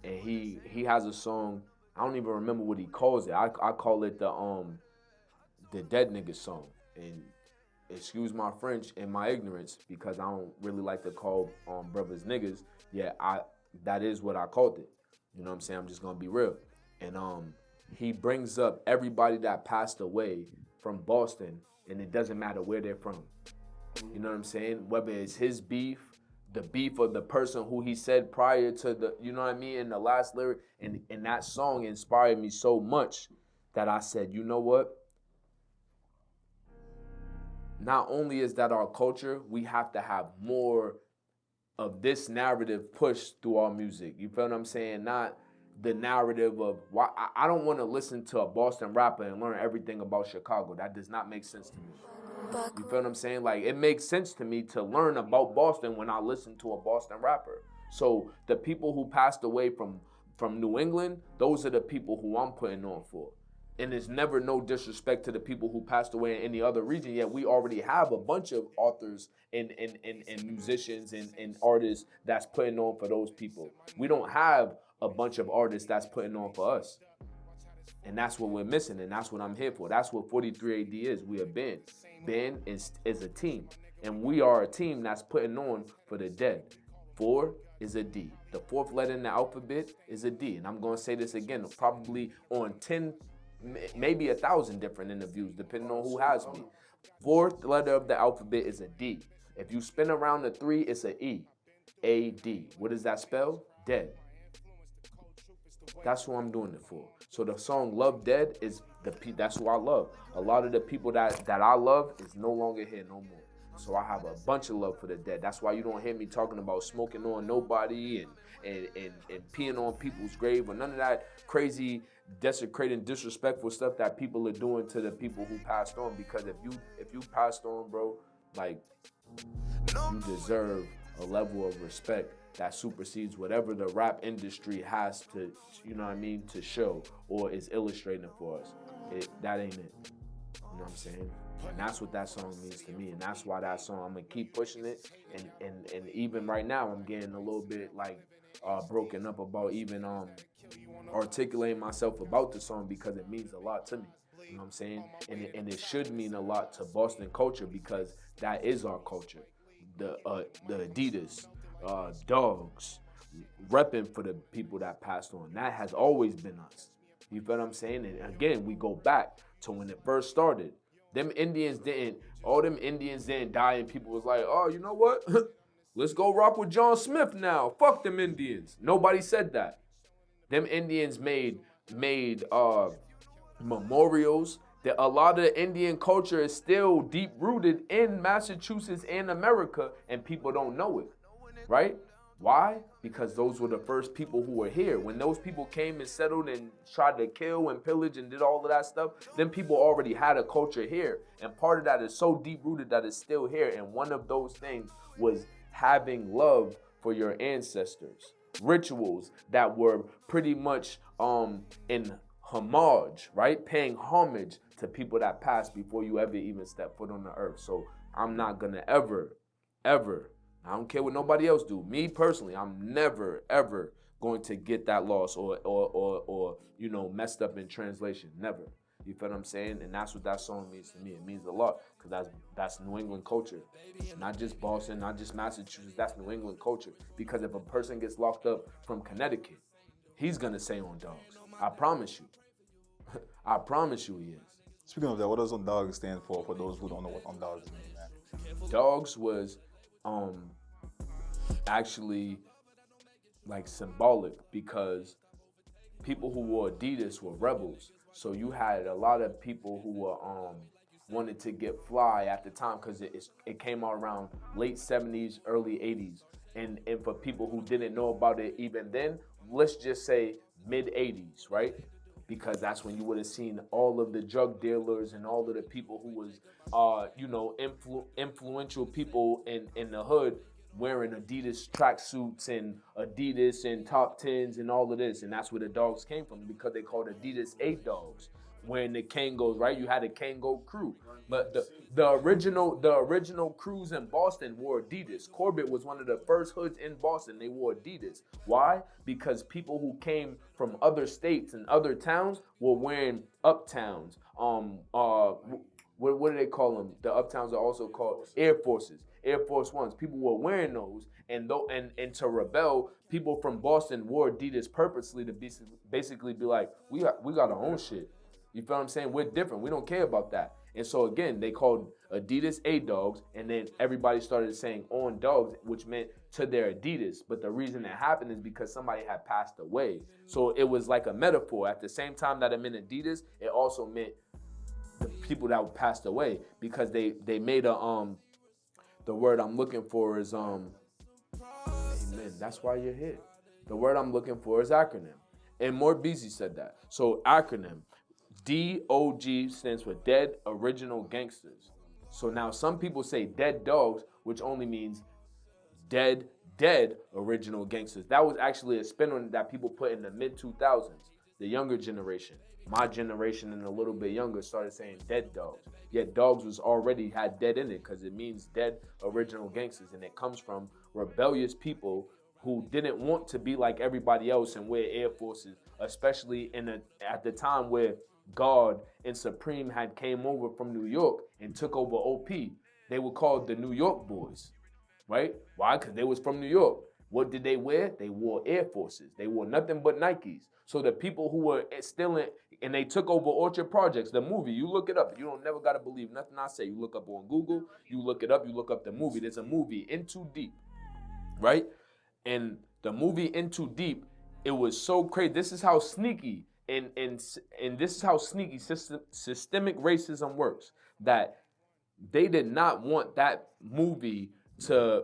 And he has a song, I don't even remember what he calls it. I call it the Dead Nigga song. And excuse my French and my ignorance, because I don't really like to call brothers niggas. Yeah, that is what I called it. You know what I'm saying? I'm just gonna be real. And he brings up everybody that passed away from Boston, and it doesn't matter where they're from. You know what I'm saying? Whether it's his beef, the beef of the person who he said prior to the, you know what I mean, in the last lyric. And that song inspired me so much that I said, you know what? Not only is that our culture, we have to have more of this narrative pushed through our music. You feel what I'm saying? Not the narrative of why I don't want to listen to a Boston rapper and learn everything about Chicago. That does not make sense to me. You feel what I'm saying? Like, it makes sense to me to learn about Boston when I listen to a Boston rapper. So the people who passed away from New England, those are the people who I'm putting on for. And it's never no disrespect to the people who passed away in any other region. Yet we already have a bunch of authors and musicians and artists that's putting on for those people. We don't have a bunch of artists that's putting on for us. And that's what we're missing, and that's what I'm here for. That's what 43 AD is. We are band. Band is a team. And we are a team that's putting on for the dead. 4 is a D. The fourth letter in the alphabet is a D. And I'm going to say this again, probably on 10, maybe 1,000 different interviews, depending on who has me. Fourth letter of the alphabet is a D. If you spin around the 3, it's an E. A-D. What does that spell? Dead. That's who I'm doing it for. So the song Love Dead is that's who I love. A lot of the people that I love is no longer here no more. So I have a bunch of love for the dead. That's why you don't hear me talking about smoking on nobody and peeing on people's grave or none of that crazy, desecrating, disrespectful stuff that people are doing to the people who passed on. Because if you passed on, bro, like, you deserve a level of respect that supersedes whatever the rap industry has to, you know what I mean, to show or is illustrating for us. That ain't it. You know what I'm saying? And that's what that song means to me. And that's why that song, I'm gonna keep pushing it. And even right now, I'm getting a little bit like broken up about even articulating myself about the song because it means a lot to me. You know what I'm saying? And it should mean a lot to Boston culture because that is our culture. The Adidas, dogs, repping for the people that passed on. That has always been us. You feel what I'm saying? And again, we go back to when it first started. All them Indians didn't die and people was like, oh, you know what? Let's go rock with John Smith now. Fuck them Indians. Nobody said that. Them Indians made memorials. That a lot of the Indian culture is still deep rooted in Massachusetts and America, and people don't know it, right? Why? Because those were the first people who were here. When those people came and settled and tried to kill and pillage and did all of that stuff, then people already had a culture here. And part of that is so deep rooted that it's still here. And one of those things was having love for your ancestors. Rituals that were pretty much in homage, right? Paying homage to people that passed before you ever even step foot on the earth. So I'm not gonna ever, I don't care what nobody else do. Me personally, I'm never, ever going to get that loss or you know, messed up in translation. Never. You feel what I'm saying? And that's what that song means to me. It means a lot because that's New England culture. Not just Boston, not just Massachusetts. That's New England culture. Because if a person gets locked up from Connecticut, he's gonna say on dogs. I promise you. I promise you he is. Speaking of that, what does On Dogs stand for those who don't know what On Dogs mean, man? Dogs was actually like symbolic because people who wore Adidas were rebels. So you had a lot of people who were wanted to get fly at the time because it came out around late 70s, early 80s. And for people who didn't know about it even then, let's just say mid 80s, right? Because that's when you would have seen all of the drug dealers and all of the people who was, influential people in the hood wearing Adidas tracksuits and Adidas and top 10s and all of this. And that's where the dogs came from because they called Adidas 8 dogs. Wearing the Kangos, right? You had a Kango crew. But the original crews in Boston wore Adidas. Corbett was one of the first hoods in Boston. They wore Adidas. Why? Because people who came from other states and other towns were wearing Uptowns. What do they call them? The Uptowns are also called Air Forces, Air Force Ones. People were wearing those, and to rebel, people from Boston wore Adidas purposely to basically be like, we got our own shit. You feel what I'm saying? We're different. We don't care about that. And so again, they called Adidas A-Dogs, and then everybody started saying On Dogs, which meant to their Adidas. But the reason it happened is because somebody had passed away. So it was like a metaphor. At the same time that it meant Adidas, it also meant the people that passed away because they made a the word I'm looking for is amen. That's why you're here. The word I'm looking for is acronym. And More Beezy said that. So acronym. DOG stands for Dead Original Gangsters. So now some people say Dead Dogs, which only means dead original gangsters. That was actually a spin on that people put in the mid-2000s. The younger generation, my generation and a little bit younger, started saying Dead Dogs. Yet Dogs was already had dead in it because it means dead original gangsters. And it comes from rebellious people who didn't want to be like everybody else and wear Air Forces, especially at the time where God and Supreme had came over from New York and took over OP. They were called the New York Boys, right? Why? Because they was from New York. What did they wear? They wore Air Forces. They wore nothing but Nikes. So the people who were still in, and they took over Orchard Projects, the movie, you look it up. You don't never got to believe nothing I say. You look up on Google, you look it up, you look up the movie. There's a movie, In Too Deep, right? And the movie In Too Deep, it was so crazy. This is how sneaky and this is how sneaky systemic racism works. That they did not want that movie to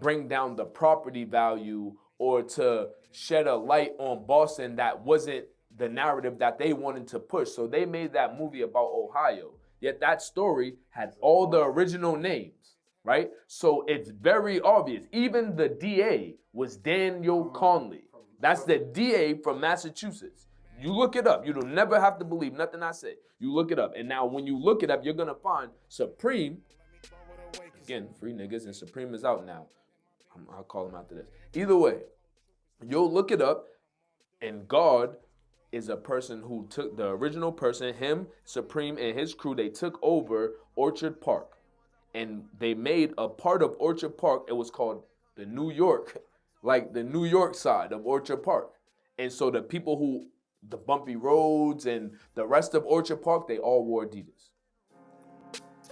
bring down the property value or to shed a light on Boston that wasn't the narrative that they wanted to push. So they made that movie about Ohio. Yet that story had all the original names, right? So it's very obvious. Even the DA was Daniel Conley. That's the DA from Massachusetts. You look it up. You don't never have to believe nothing I say. You look it up. And now when you look it up, you're going to find Supreme. Again, free niggas, and Supreme is out now. I'll call him after this. Either way, you'll look it up, and God is a person who took the original person, him, Supreme, and his crew. They took over Orchard Park, and they made a part of Orchard Park. It was called the New York, like the New York side of Orchard Park. And so the people who, the bumpy roads and the rest of Orchard Park, they all wore Adidas,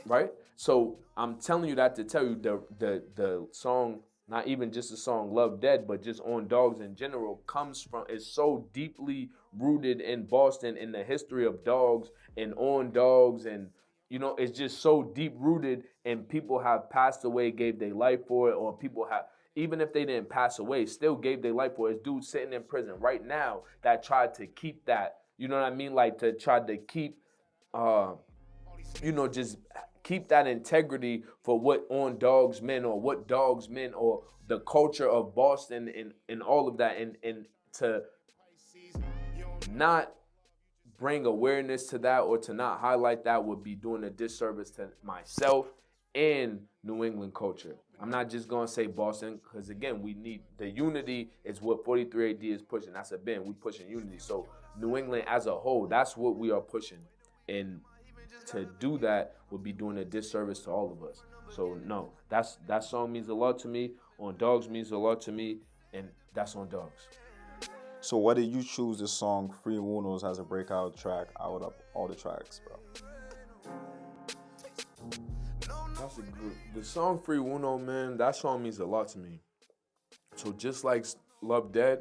right? So I'm telling you that to tell you the song, not even just the song Love Dead, but just On Dogs in general, is so deeply rooted in Boston, in the history of dogs and on dogs, and you know, it's just so deep rooted, and people have passed away, gave their life for it, or people have, even if they didn't pass away, still gave their life for it. It's dudes sitting in prison right now that tried to keep that, you know what I mean? Like to try to keep, you know, just keep that integrity for what On Dogs meant, or what dogs meant, or the culture of Boston, and all of that, and to not bring awareness to that or to not highlight that would be doing a disservice to myself and New England culture. I'm not just gonna say Boston, because again, we need the unity is what 43 AD is pushing. That's a band, we pushing unity. So New England as a whole, that's what we are pushing. And to do that would be doing a disservice to all of us. So no, that song means a lot to me. On Dogs means a lot to me, and that's On Dogs. So why did you choose the song Free Unos as a breakout track out of all the tracks, bro? That's a good. The song Free Uno, man, that song means a lot to me. So just like Love Dead,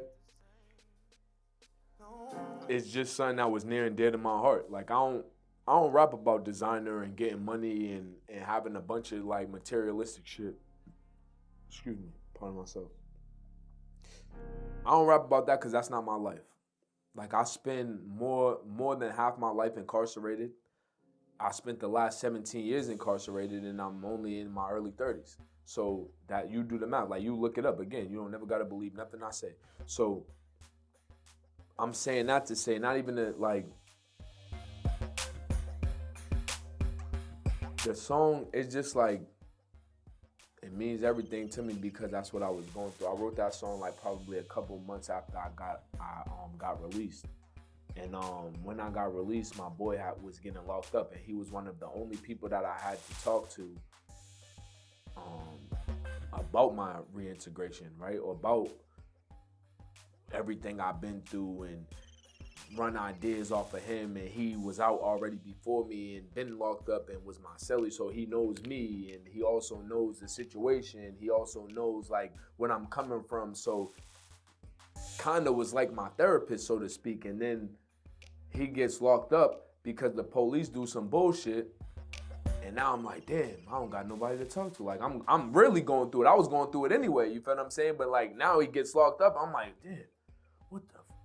it's just something that was near and dear to my heart. Like I don't rap about designer and getting money and having a bunch of like materialistic shit. Excuse me, pardon myself. I don't rap about that because that's not my life. Like I spend more than half my life incarcerated. I spent the last 17 years incarcerated, and I'm only in my early 30s. So that you do the math, like you look it up again. You don't never gotta believe nothing I say. So I'm saying that to say, not even to like, the song is just like, it means everything to me because that's what I was going through. I wrote that song like probably a couple months after I got released. And when I got released, my boy was getting locked up, and he was one of the only people that I had to talk to about my reintegration, right? Or about everything I've been through, and run ideas off of him. And he was out already before me and been locked up and was my cellie, so he knows me, and he also knows the situation. He also knows like where I'm coming from, so kind of was like my therapist, so to speak. And then he gets locked up because the police do some bullshit, and now I'm like, damn, I don't got nobody to talk to. Like I'm really going through it. I was going through it anyway, you feel what I'm saying? But like now he gets locked up, I'm like, damn,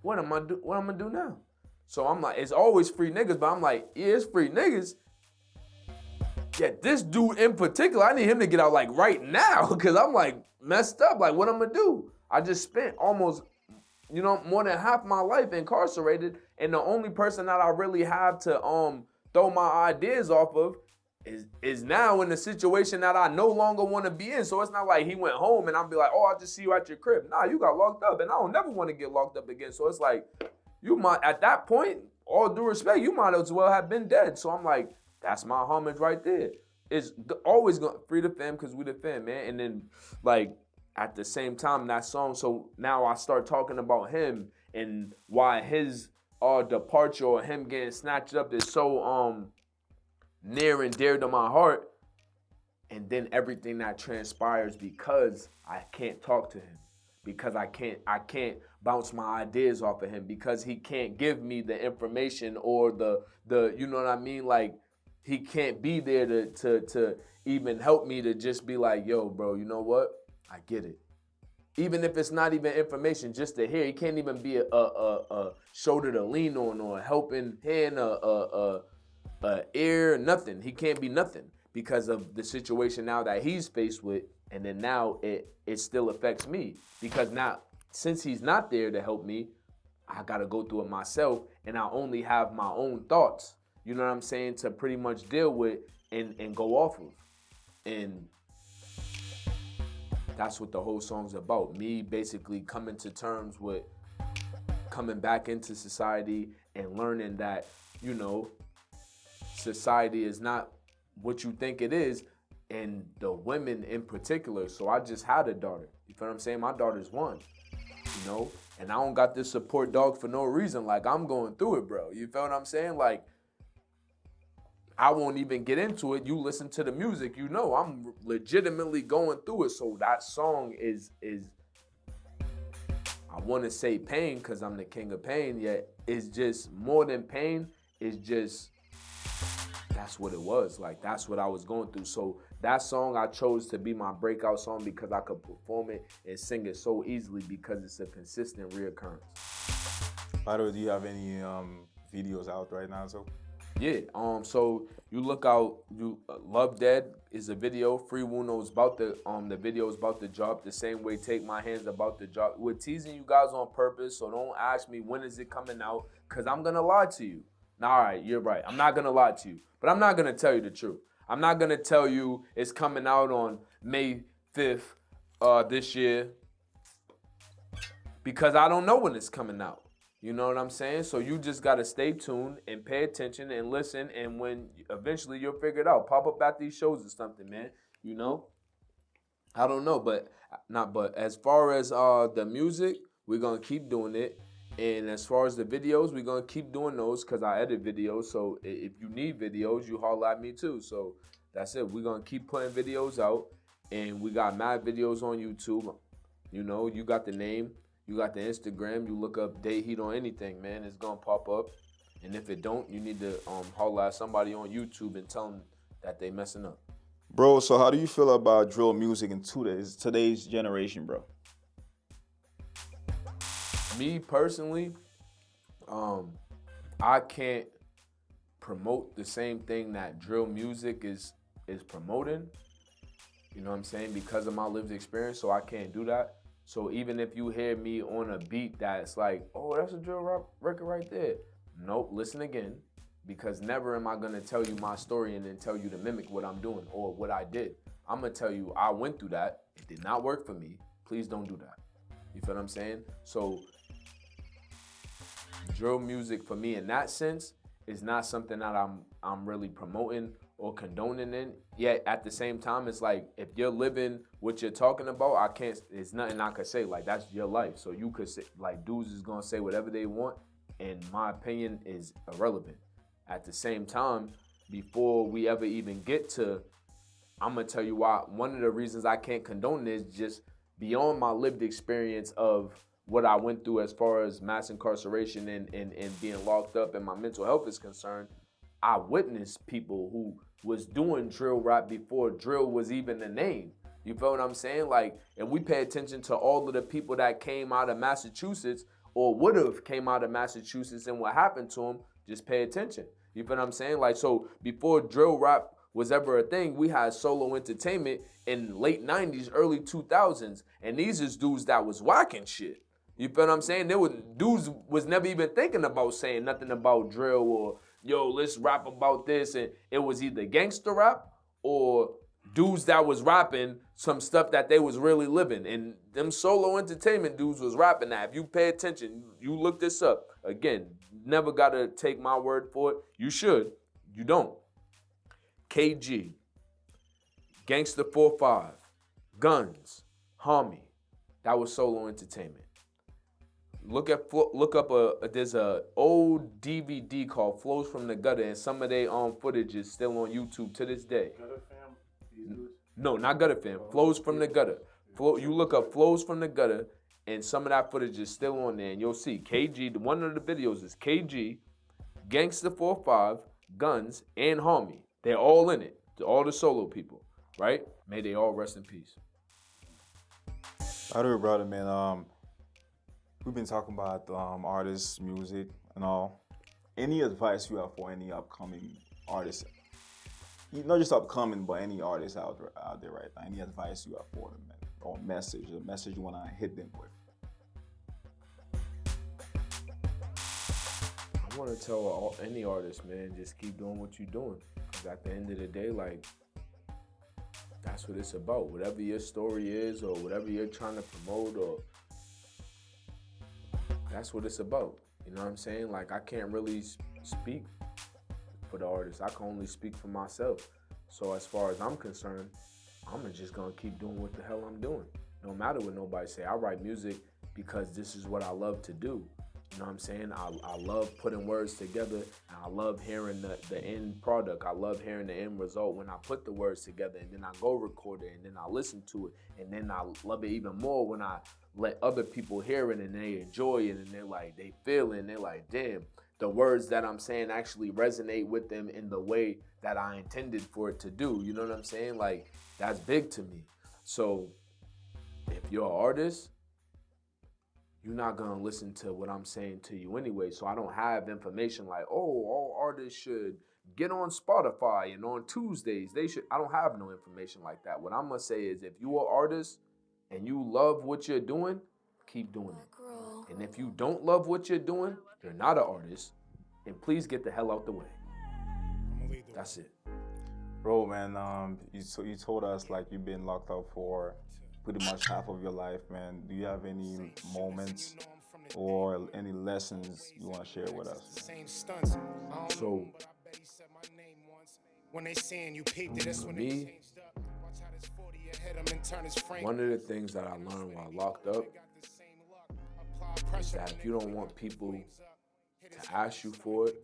what am I gonna do now? So I'm like, it's always free niggas, but I'm like, yeah, it's free niggas. Yeah, this dude in particular, I need him to get out like right now, because I'm like messed up. Like, what I'm gonna do? I just spent almost, you know, more than half my life incarcerated, and the only person that I really have to throw my ideas off of is now in the situation that I no longer want to be in. So it's not like he went home and I'll be like, oh, I'll just see you at your crib. Nah, you got locked up, and I don't never want to get locked up again. So it's like, you might, at that point, all due respect, you might as well have been dead. So I'm like, that's my homage right there. It's always gonna free the fam, because we the fam, man. And then like at the same time, that song, so now I start talking about him and why his departure or him getting snatched up is so near and dear to my heart. And then everything that transpires because I can't talk to him, because I can't bounce my ideas off of him, because he can't give me the information or the you know what I mean, like he can't be there to even help me to just be like, yo, bro, you know what? I get it. Even if it's not even information, just to hear. He can't even be a shoulder to lean on or a helping hand, a ear, nothing. He can't be nothing because of the situation now that he's faced with, and then now it still affects me because now since he's not there to help me, I gotta go through it myself, and I only have my own thoughts. You know what I'm saying, to pretty much deal with and go off of, and that's what the whole song's about. Me basically coming to terms with coming back into society and learning that, you know, society is not what you think it is, and the women in particular. So I just had a daughter. You feel what I'm saying? My daughter's 1, you know? And I don't got this support dog for no reason. Like, I'm going through it, bro. You feel what I'm saying? Like, I won't even get into it. You listen to the music, you know I'm legitimately going through it. So that song is I want to say pain because I'm the king of pain, yet it's just more than pain. It's just, that's what it was. Like, that's what I was going through. So that song I chose to be my breakout song because I could perform it and sing it so easily because it's a consistent reoccurrence. By the way, do you have any videos out right now, so? Yeah, so you look out, Love Dead is a video. Free Wuno's about the video is about to drop the same way Take My Hands about to drop. We're teasing you guys on purpose, so don't ask me when is it coming out, because I'm gonna lie to you. Now, all right, you're right. I'm not gonna lie to you, but I'm not gonna tell you the truth. I'm not gonna tell you it's coming out on May 5th this year, because I don't know when it's coming out. You know what I'm saying? So you just gotta stay tuned and pay attention and listen, and when eventually you'll figure it out. Pop up at these shows or something, man. You know? I don't know, but as far as the music, we're gonna keep doing it. And as far as the videos, we're gonna keep doing those because I edit videos. So if you need videos, you holler at me too. So that's it. We're gonna keep putting videos out, and we got mad videos on YouTube. You know, you got the name. You got the Instagram, you look up Day Heat on anything, man, it's gonna pop up. And if it don't, you need to holler at somebody on YouTube and tell them that they messing up. Bro, so how do you feel about drill music in today's generation, bro? Me personally, I can't promote the same thing that drill music is promoting. You know what I'm saying? Because of my lived experience, so I can't do that. So even if you hear me on a beat that's like, oh, that's a drill rap record right there. Nope, listen again. Because never am I gonna tell you my story and then tell you to mimic what I'm doing or what I did. I'm gonna tell you I went through that. It did not work for me. Please don't do that. You feel what I'm saying? So drill music for me in that sense is not something that I'm really promoting or condoning in. Yet at the same time, it's like, if you're living what you're talking about, it's nothing I could say. Like, that's your life. So you could say, like, dudes is gonna say whatever they want, and my opinion is irrelevant. At the same time, before we ever even get to, I'm gonna tell you why. One of the reasons I can't condone this is just beyond my lived experience of what I went through as far as mass incarceration and being locked up and my mental health is concerned. I witnessed people who was doing drill rap before drill was even the name. You feel what I'm saying? Like, and we pay attention to all of the people that came out of Massachusetts or would have came out of Massachusetts and what happened to them. Just pay attention. You feel what I'm saying? Like, so before drill rap was ever a thing, we had solo entertainment in late 90s, early 2000s. And these is dudes that was whacking shit. You feel what I'm saying? Dudes was never even thinking about saying nothing about drill or, yo, let's rap about this. And it was either gangster rap or dudes that was rapping some stuff that they was really living. And them solo entertainment dudes was rapping that. If you pay attention, you look this up. Again, never got to take my word for it. You should. You don't. KG, Gangsta 4-5, Guns, Homie. That was solo entertainment. Look up there's a old DVD called Flows from the Gutter, and some of their footage is still on YouTube to this day. Gutter Fam? These dudes? No, not Gutter Fam. Flows from the Gutter. You look up Flows from the Gutter, and some of that footage is still on there, and you'll see KG. One of the videos is KG, Gangsta 4-5, Guns, and Homie. They're all in it. All the solo people, right? May they all rest in peace. How do you, brother, man? We've been talking about artists, music, and all. Any advice you have for any upcoming artists? Not just upcoming, but any artists out there right now. Any advice you have for them, man? Or a message you want to hit them with? I want to tell any artist, man, just keep doing what you're doing. Because at the end of the day, like, that's what it's about. Whatever your story is or whatever you're trying to promote, or that's what it's about. You know what I'm saying? Like, I can't really speak for the artist. I can only speak for myself. So as far as I'm concerned, I'm just going to keep doing what the hell I'm doing. No matter what nobody say. I write music because this is what I love to do. You know what I'm saying? I love putting words together, and I love hearing the end product. I love hearing the end result when I put the words together, and then I go record it, and then I listen to it, and then I love it even more when I let other people hear it, and they enjoy it, and they're like, they feel it, and they're like, damn, the words that I'm saying actually resonate with them in the way that I intended for it to do. You know what I'm saying? Like, that's big to me. So if you're an artist, you're not gonna listen to what I'm saying to you anyway. So I don't have information like, oh, all artists should get on Spotify and on Tuesdays they should. I don't have no information like that. What I'm gonna say is, if you're an artist and you love what you're doing, keep doing it. And if you don't love what you're doing, you're not an artist, and please get the hell out the way. That's it. Bro, man, you told us like you've been locked up for pretty much half of your life, man. Do you have any moments or any lessons you want to share with us? So, for me, one of the things that I learned while locked up is that if you don't want people to ask you for it,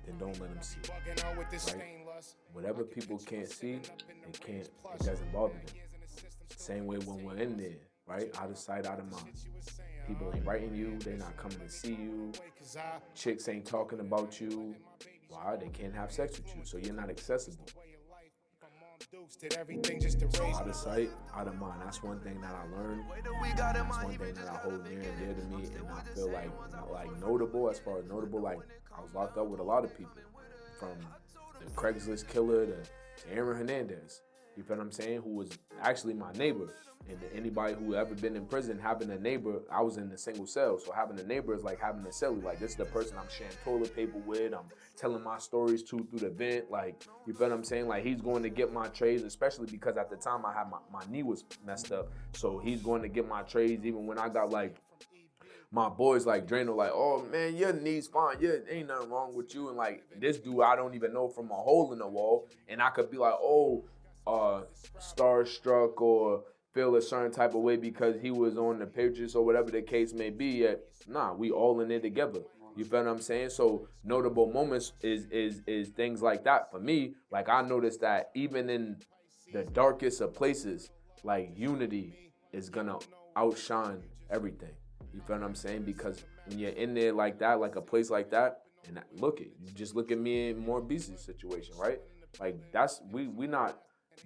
then don't let them see it, right? Whatever people can't see, it doesn't bother them. Same way when we're in there, right? Out of sight, out of mind. People ain't writing you, they not coming to see you. Chicks ain't talking about you. Why? They can't have sex with you, so you're not accessible. So out of sight, out of mind. That's one thing that I learned. That's one thing that I hold near and dear to me, and I feel like notable. As far as notable, like, I was locked up with a lot of people, from the Craigslist killer to Aaron Hernandez. You feel what I'm saying? Who was actually my neighbor. And anybody who ever been in prison, having a neighbor, I was in a single cell, so having a neighbor is like having a cellie. Like, this is the person I'm sharing toilet paper with, I'm telling my stories to through the vent. Like, you feel what I'm saying? Like, he's going to get my trades, especially because at the time I had my knee was messed up. So he's going to get my trades even when I got, like, my boys like Drano, like, oh man, your knee's fine. Yeah, ain't nothing wrong with you. And like, this dude I don't even know from a hole in the wall. And I could be like, oh, starstruck or feel a certain type of way because he was on the Patriots or whatever the case may be. Nah, we all in it together. You feel what I'm saying? So notable moments is things like that for me. Like, I noticed that even in the darkest of places, like, unity is gonna outshine everything. You feel what I'm saying? Because when you're in there like that, like a place like that, and you just look at me in more BC situation, right? Like, that's we not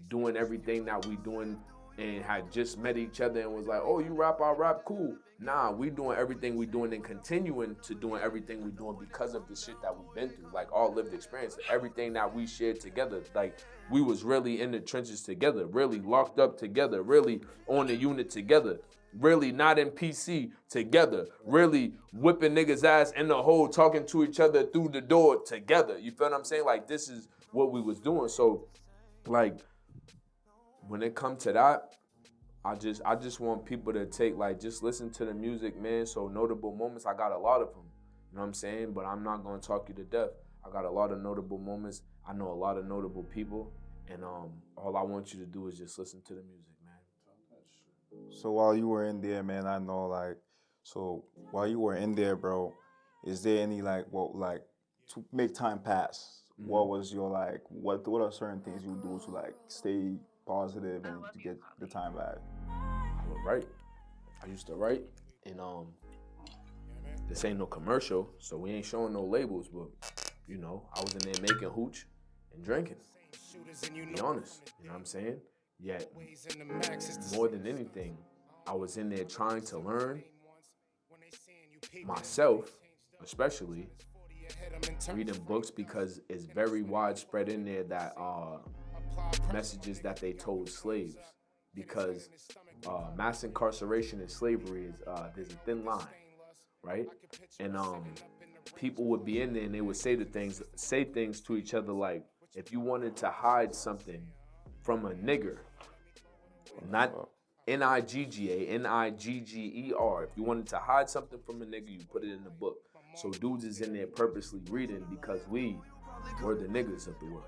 doing everything that we doing and had just met each other and was like, oh, you rap, I rap, cool. Nah, we doing everything we doing and continuing to doing everything we doing because of the shit that we've been through, like our lived experience, everything that we shared together. Like, we was really in the trenches together, really locked up together, really on the unit together, really not in PC together, really whipping niggas' ass in the hole, talking to each other through the door together. You feel what I'm saying? Like, this is what we was doing. So, like, when it comes to that, I just want people to take, like, just listen to the music, man. So notable moments, I got a lot of them. You know what I'm saying? But I'm not gonna talk you to death. I got a lot of notable moments. I know a lot of notable people, and all I want you to do is just listen to the music, man. So while you were in there, man, I know, like, so while you were in there, bro, is there any, like, to make time pass? Mm-hmm. What was your, like, what are certain things you do to, like, stay positive and to get the time back? I would write. I used to write, and this ain't no commercial, so we ain't showing no labels, but, you know, I was in there making hooch, and and drinking. Be honest, you know what I'm saying? Yet, more than anything, I was in there trying to learn myself, especially reading books, because it's very widespread in there that messages that they told slaves, because mass incarceration and slavery is there's a thin line, right? And people would be in there and they would say things to each other like, if you wanted to hide something from a nigger, not N-I-G-G-A, N-I-G-G-E-R, if you wanted to hide something from a nigger, you put it in the book. So dudes is in there purposely reading because we were the niggas of the world,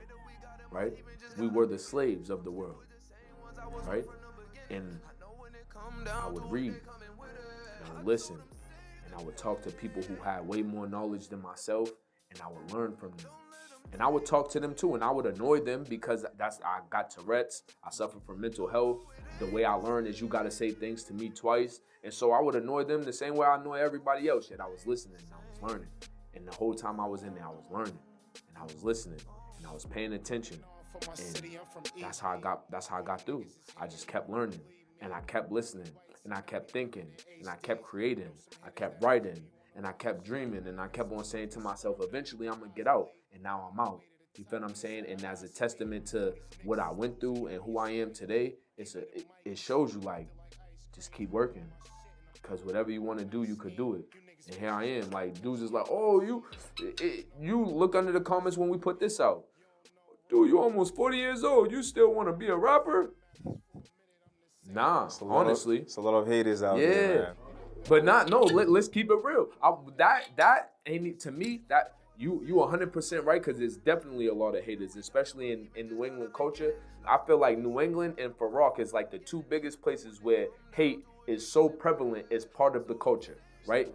right? We were the slaves of the world, right? And I would read, and I would listen, and I would talk to people who had way more knowledge than myself, and I would learn from them. And I would talk to them too, and I would annoy them because I got Tourette's, I suffer from mental health. The way I learn is you gotta say things to me twice. And so I would annoy them the same way I annoy everybody else. Yet I was listening and I was learning. And the whole time I was in there, I was learning. And I was listening. And I was paying attention. And that's how I got through. I just kept learning. And I kept listening. And I kept thinking. And I kept creating. I kept writing. And I kept dreaming. And I kept on saying to myself, eventually I'm gonna get out. And now I'm out. You feel what I'm saying? And as a testament to what I went through and who I am today, it shows you, like, just keep working. Because whatever you want to do, you could do it. And here I am. Like, dudes is like, oh, you look under the comments when we put this out. Dude, you almost 40 years old. You still want to be a rapper? Nah, honestly. It's a lot of haters out there, man. But let's keep it real. That ain't, to me, that you 100% right, because there's definitely a lot of haters, especially in New England culture. I feel like New England and Farouk is like the two biggest places where hate is so prevalent as part of the culture, right?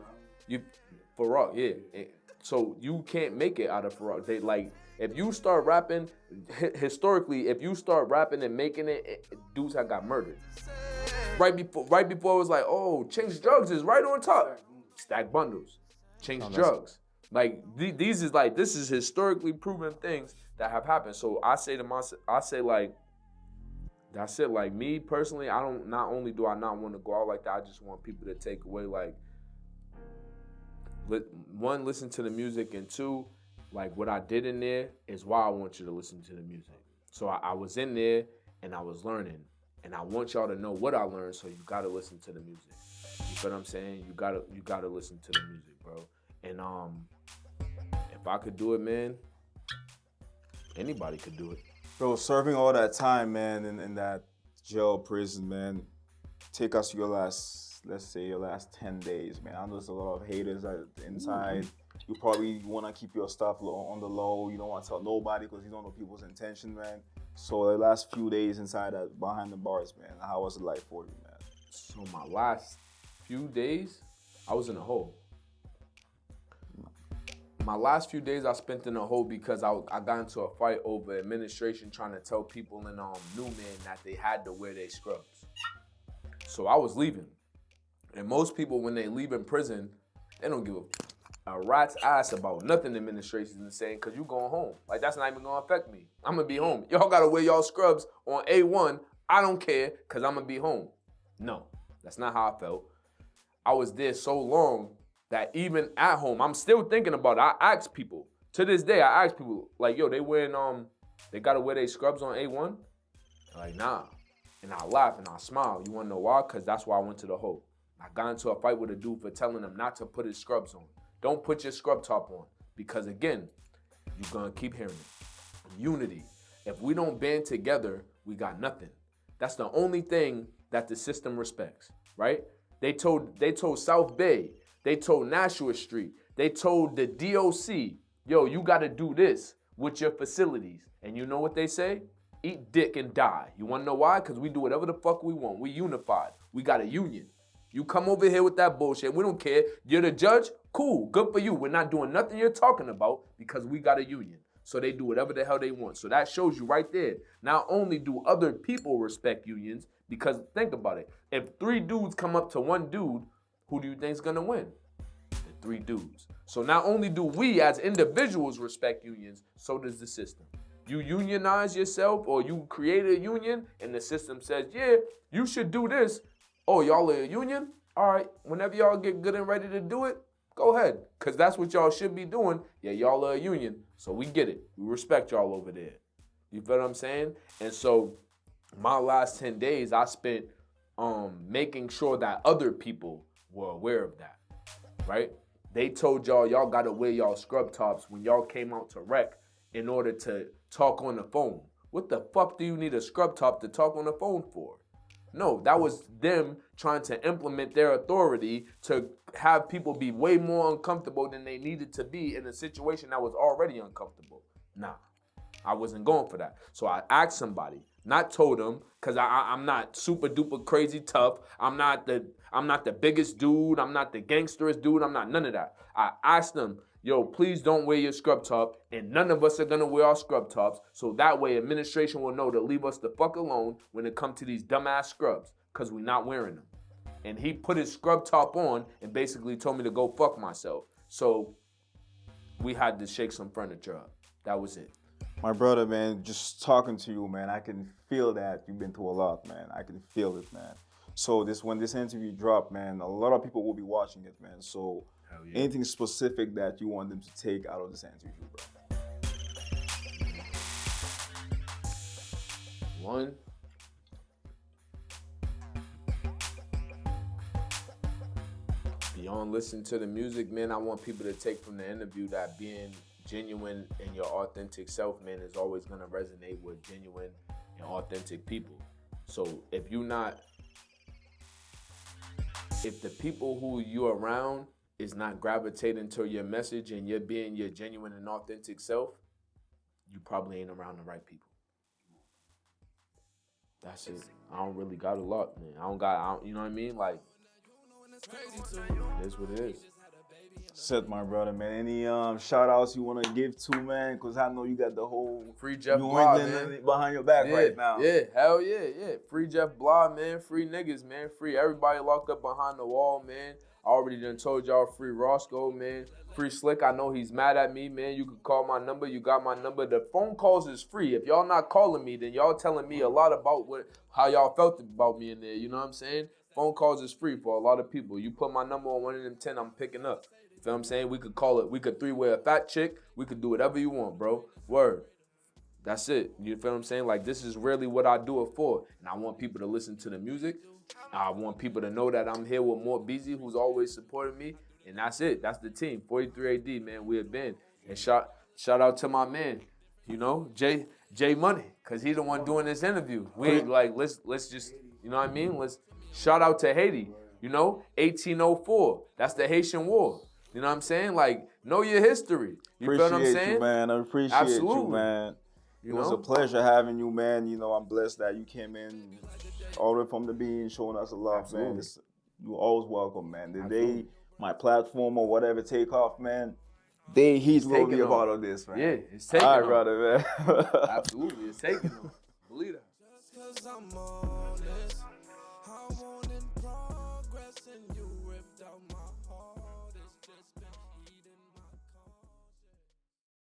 Farouk, yeah. So you can't make it out of Farouk. They like, if you start rapping, historically, if you start rapping and making it, dudes have got murdered. Right before it was like, oh, change drugs is right on top. Stack bundles, change drugs. Like this is historically proven things that have happened. So I say like, that's it. Like, me personally, not only do I not want to go out like that, I just want people to take away, like, one, listen to the music, and two, like, what I did in there is why I want you to listen to the music. So I was in there and I was learning, and I want y'all to know what I learned. So you gotta listen to the music. You feel what I'm saying? You gotta listen to the music, bro. And if I could do it, man, anybody could do it. Bro, serving all that time, man, in that jail, prison, man, take us your last 10 days, man. I know there's a lot of haters inside. You probably want to keep your stuff on the low. You don't want to tell nobody because you don't know people's intention, man. So the last few days inside behind the bars, man, how was it like for you, man? So my last few days, I was in a hole. My last few days I spent in a hole because I got into a fight over administration trying to tell people in Newman that they had to wear their scrubs. So I was leaving. And most people, when they leave in prison, they don't give a rat's ass about nothing the administration is saying, because you going home. Like, that's not even going to affect me. I'm going to be home. Y'all got to wear y'all scrubs on A1. I don't care, because I'm going to be home. No, that's not how I felt. I was there so long that even at home, I'm still thinking about it. I ask people, to this day, I ask people, like, yo, they got to wear their scrubs on A1? They're like, nah. And I laugh and I smile. You want to know why? Because that's why I went to the hole. I got into a fight with a dude for telling him not to put his scrubs on. Don't put your scrub top on. Because again, you're going to keep hearing it. Unity. If we don't band together, we got nothing. That's the only thing that the system respects, right? They told South Bay, they told Nashua Street, they told the DOC, yo, you got to do this with your facilities. And you know what they say? Eat dick and die. You want to know why? Because we do whatever the fuck we want. We unified. We got a union. You come over here with that bullshit. We don't care. You're the judge? Cool. Good for you. We're not doing nothing you're talking about because we got a union. So they do whatever the hell they want. So that shows you right there. Not only do other people respect unions, because think about it. If 3 dudes come up to 1 dude, who do you think's gonna win? The 3 dudes. So not only do we as individuals respect unions, so does the system. You unionize yourself or you create a union and the system says, yeah, you should do this. Oh, y'all are a union? All right, whenever y'all get good and ready to do it, go ahead. Because that's what y'all should be doing. Yeah, y'all are a union, so we get it. We respect y'all over there. You feel what I'm saying? And so my last 10 days, I spent making sure that other people were aware of that, right? They told y'all gotta wear y'all scrub tops when y'all came out to rec in order to talk on the phone. What the fuck do you need a scrub top to talk on the phone for? No, that was them trying to implement their authority to have people be way more uncomfortable than they needed to be in a situation that was already uncomfortable. Nah, I wasn't going for that. So I asked somebody, not told them, because I'm not super duper crazy tough. I'm not the biggest dude. I'm not the gangsterest dude. I'm not none of that. I asked them, yo, please don't wear your scrub top, and none of us are gonna wear our scrub tops, so that way administration will know to leave us the fuck alone when it comes to these dumbass scrubs, because we're not wearing them. And he put his scrub top on and basically told me to go fuck myself. So we had to shake some furniture up. That was it. My brother, man, just talking to you, man, I can feel that you've been through a lot, man. I can feel it, man. So when this interview dropped, man, a lot of people will be watching it, man. So yeah. Anything specific that you want them to take out of this interview, bro? One, beyond listening to the music, man, I want people to take from the interview that being genuine and your authentic self, man, is always gonna resonate with genuine and authentic people. So if the people who you're around is not gravitating to your message and you're being your genuine and authentic self, you probably ain't around the right people. That's it. I don't really got a lot, man. You know what I mean? Like, it is what it is. Set, my brother, man. Any shout outs you want to give to, man? Because I know you got the whole Free Jeff New Blah, England man. behind your back right now. Yeah, hell yeah. Free Jeff Blah, man. Free niggas, man. Free everybody locked up behind the wall, man. I already done told y'all free Roscoe, man. Free Slick, I know he's mad at me, man. You can call my number. You got my number. The phone calls is free. If y'all not calling me, then y'all telling me a lot about how y'all felt about me in there. You know what I'm saying? Phone calls is free for a lot of people. You put my number on one of them 10, I'm picking up. You feel what I'm saying? We could call it, we could three-way a fat chick. We could do whatever you want, bro. Word. That's it. You feel what I'm saying? Like, this is really what I do it for. And I want people to listen to the music. I want people to know that I'm here with More Beezy, who's always supporting me. And that's it. That's the team. 43 AD, man. We have been. And shout out to my man, you know, Jay Money, because he's the one doing this interview. We ain't like, let's just, you know what I mean? Let's shout out to Haiti, you know, 1804. That's the Haitian War. You know what I'm saying? Like, know your history. You feel what I'm saying? You, man. I appreciate you, man. It was a pleasure having you, man. You know, I'm blessed that you came in all the way from the beginning, showing us a love, man. You're always welcome, man. The day my platform or whatever take off, man, he's going to be a part of this, man. Yeah, it's taking off. Brother, man. Absolutely, it's taking off. Believe that. Just 'cause I'm honest, I wanted progress and you ripped out my heart.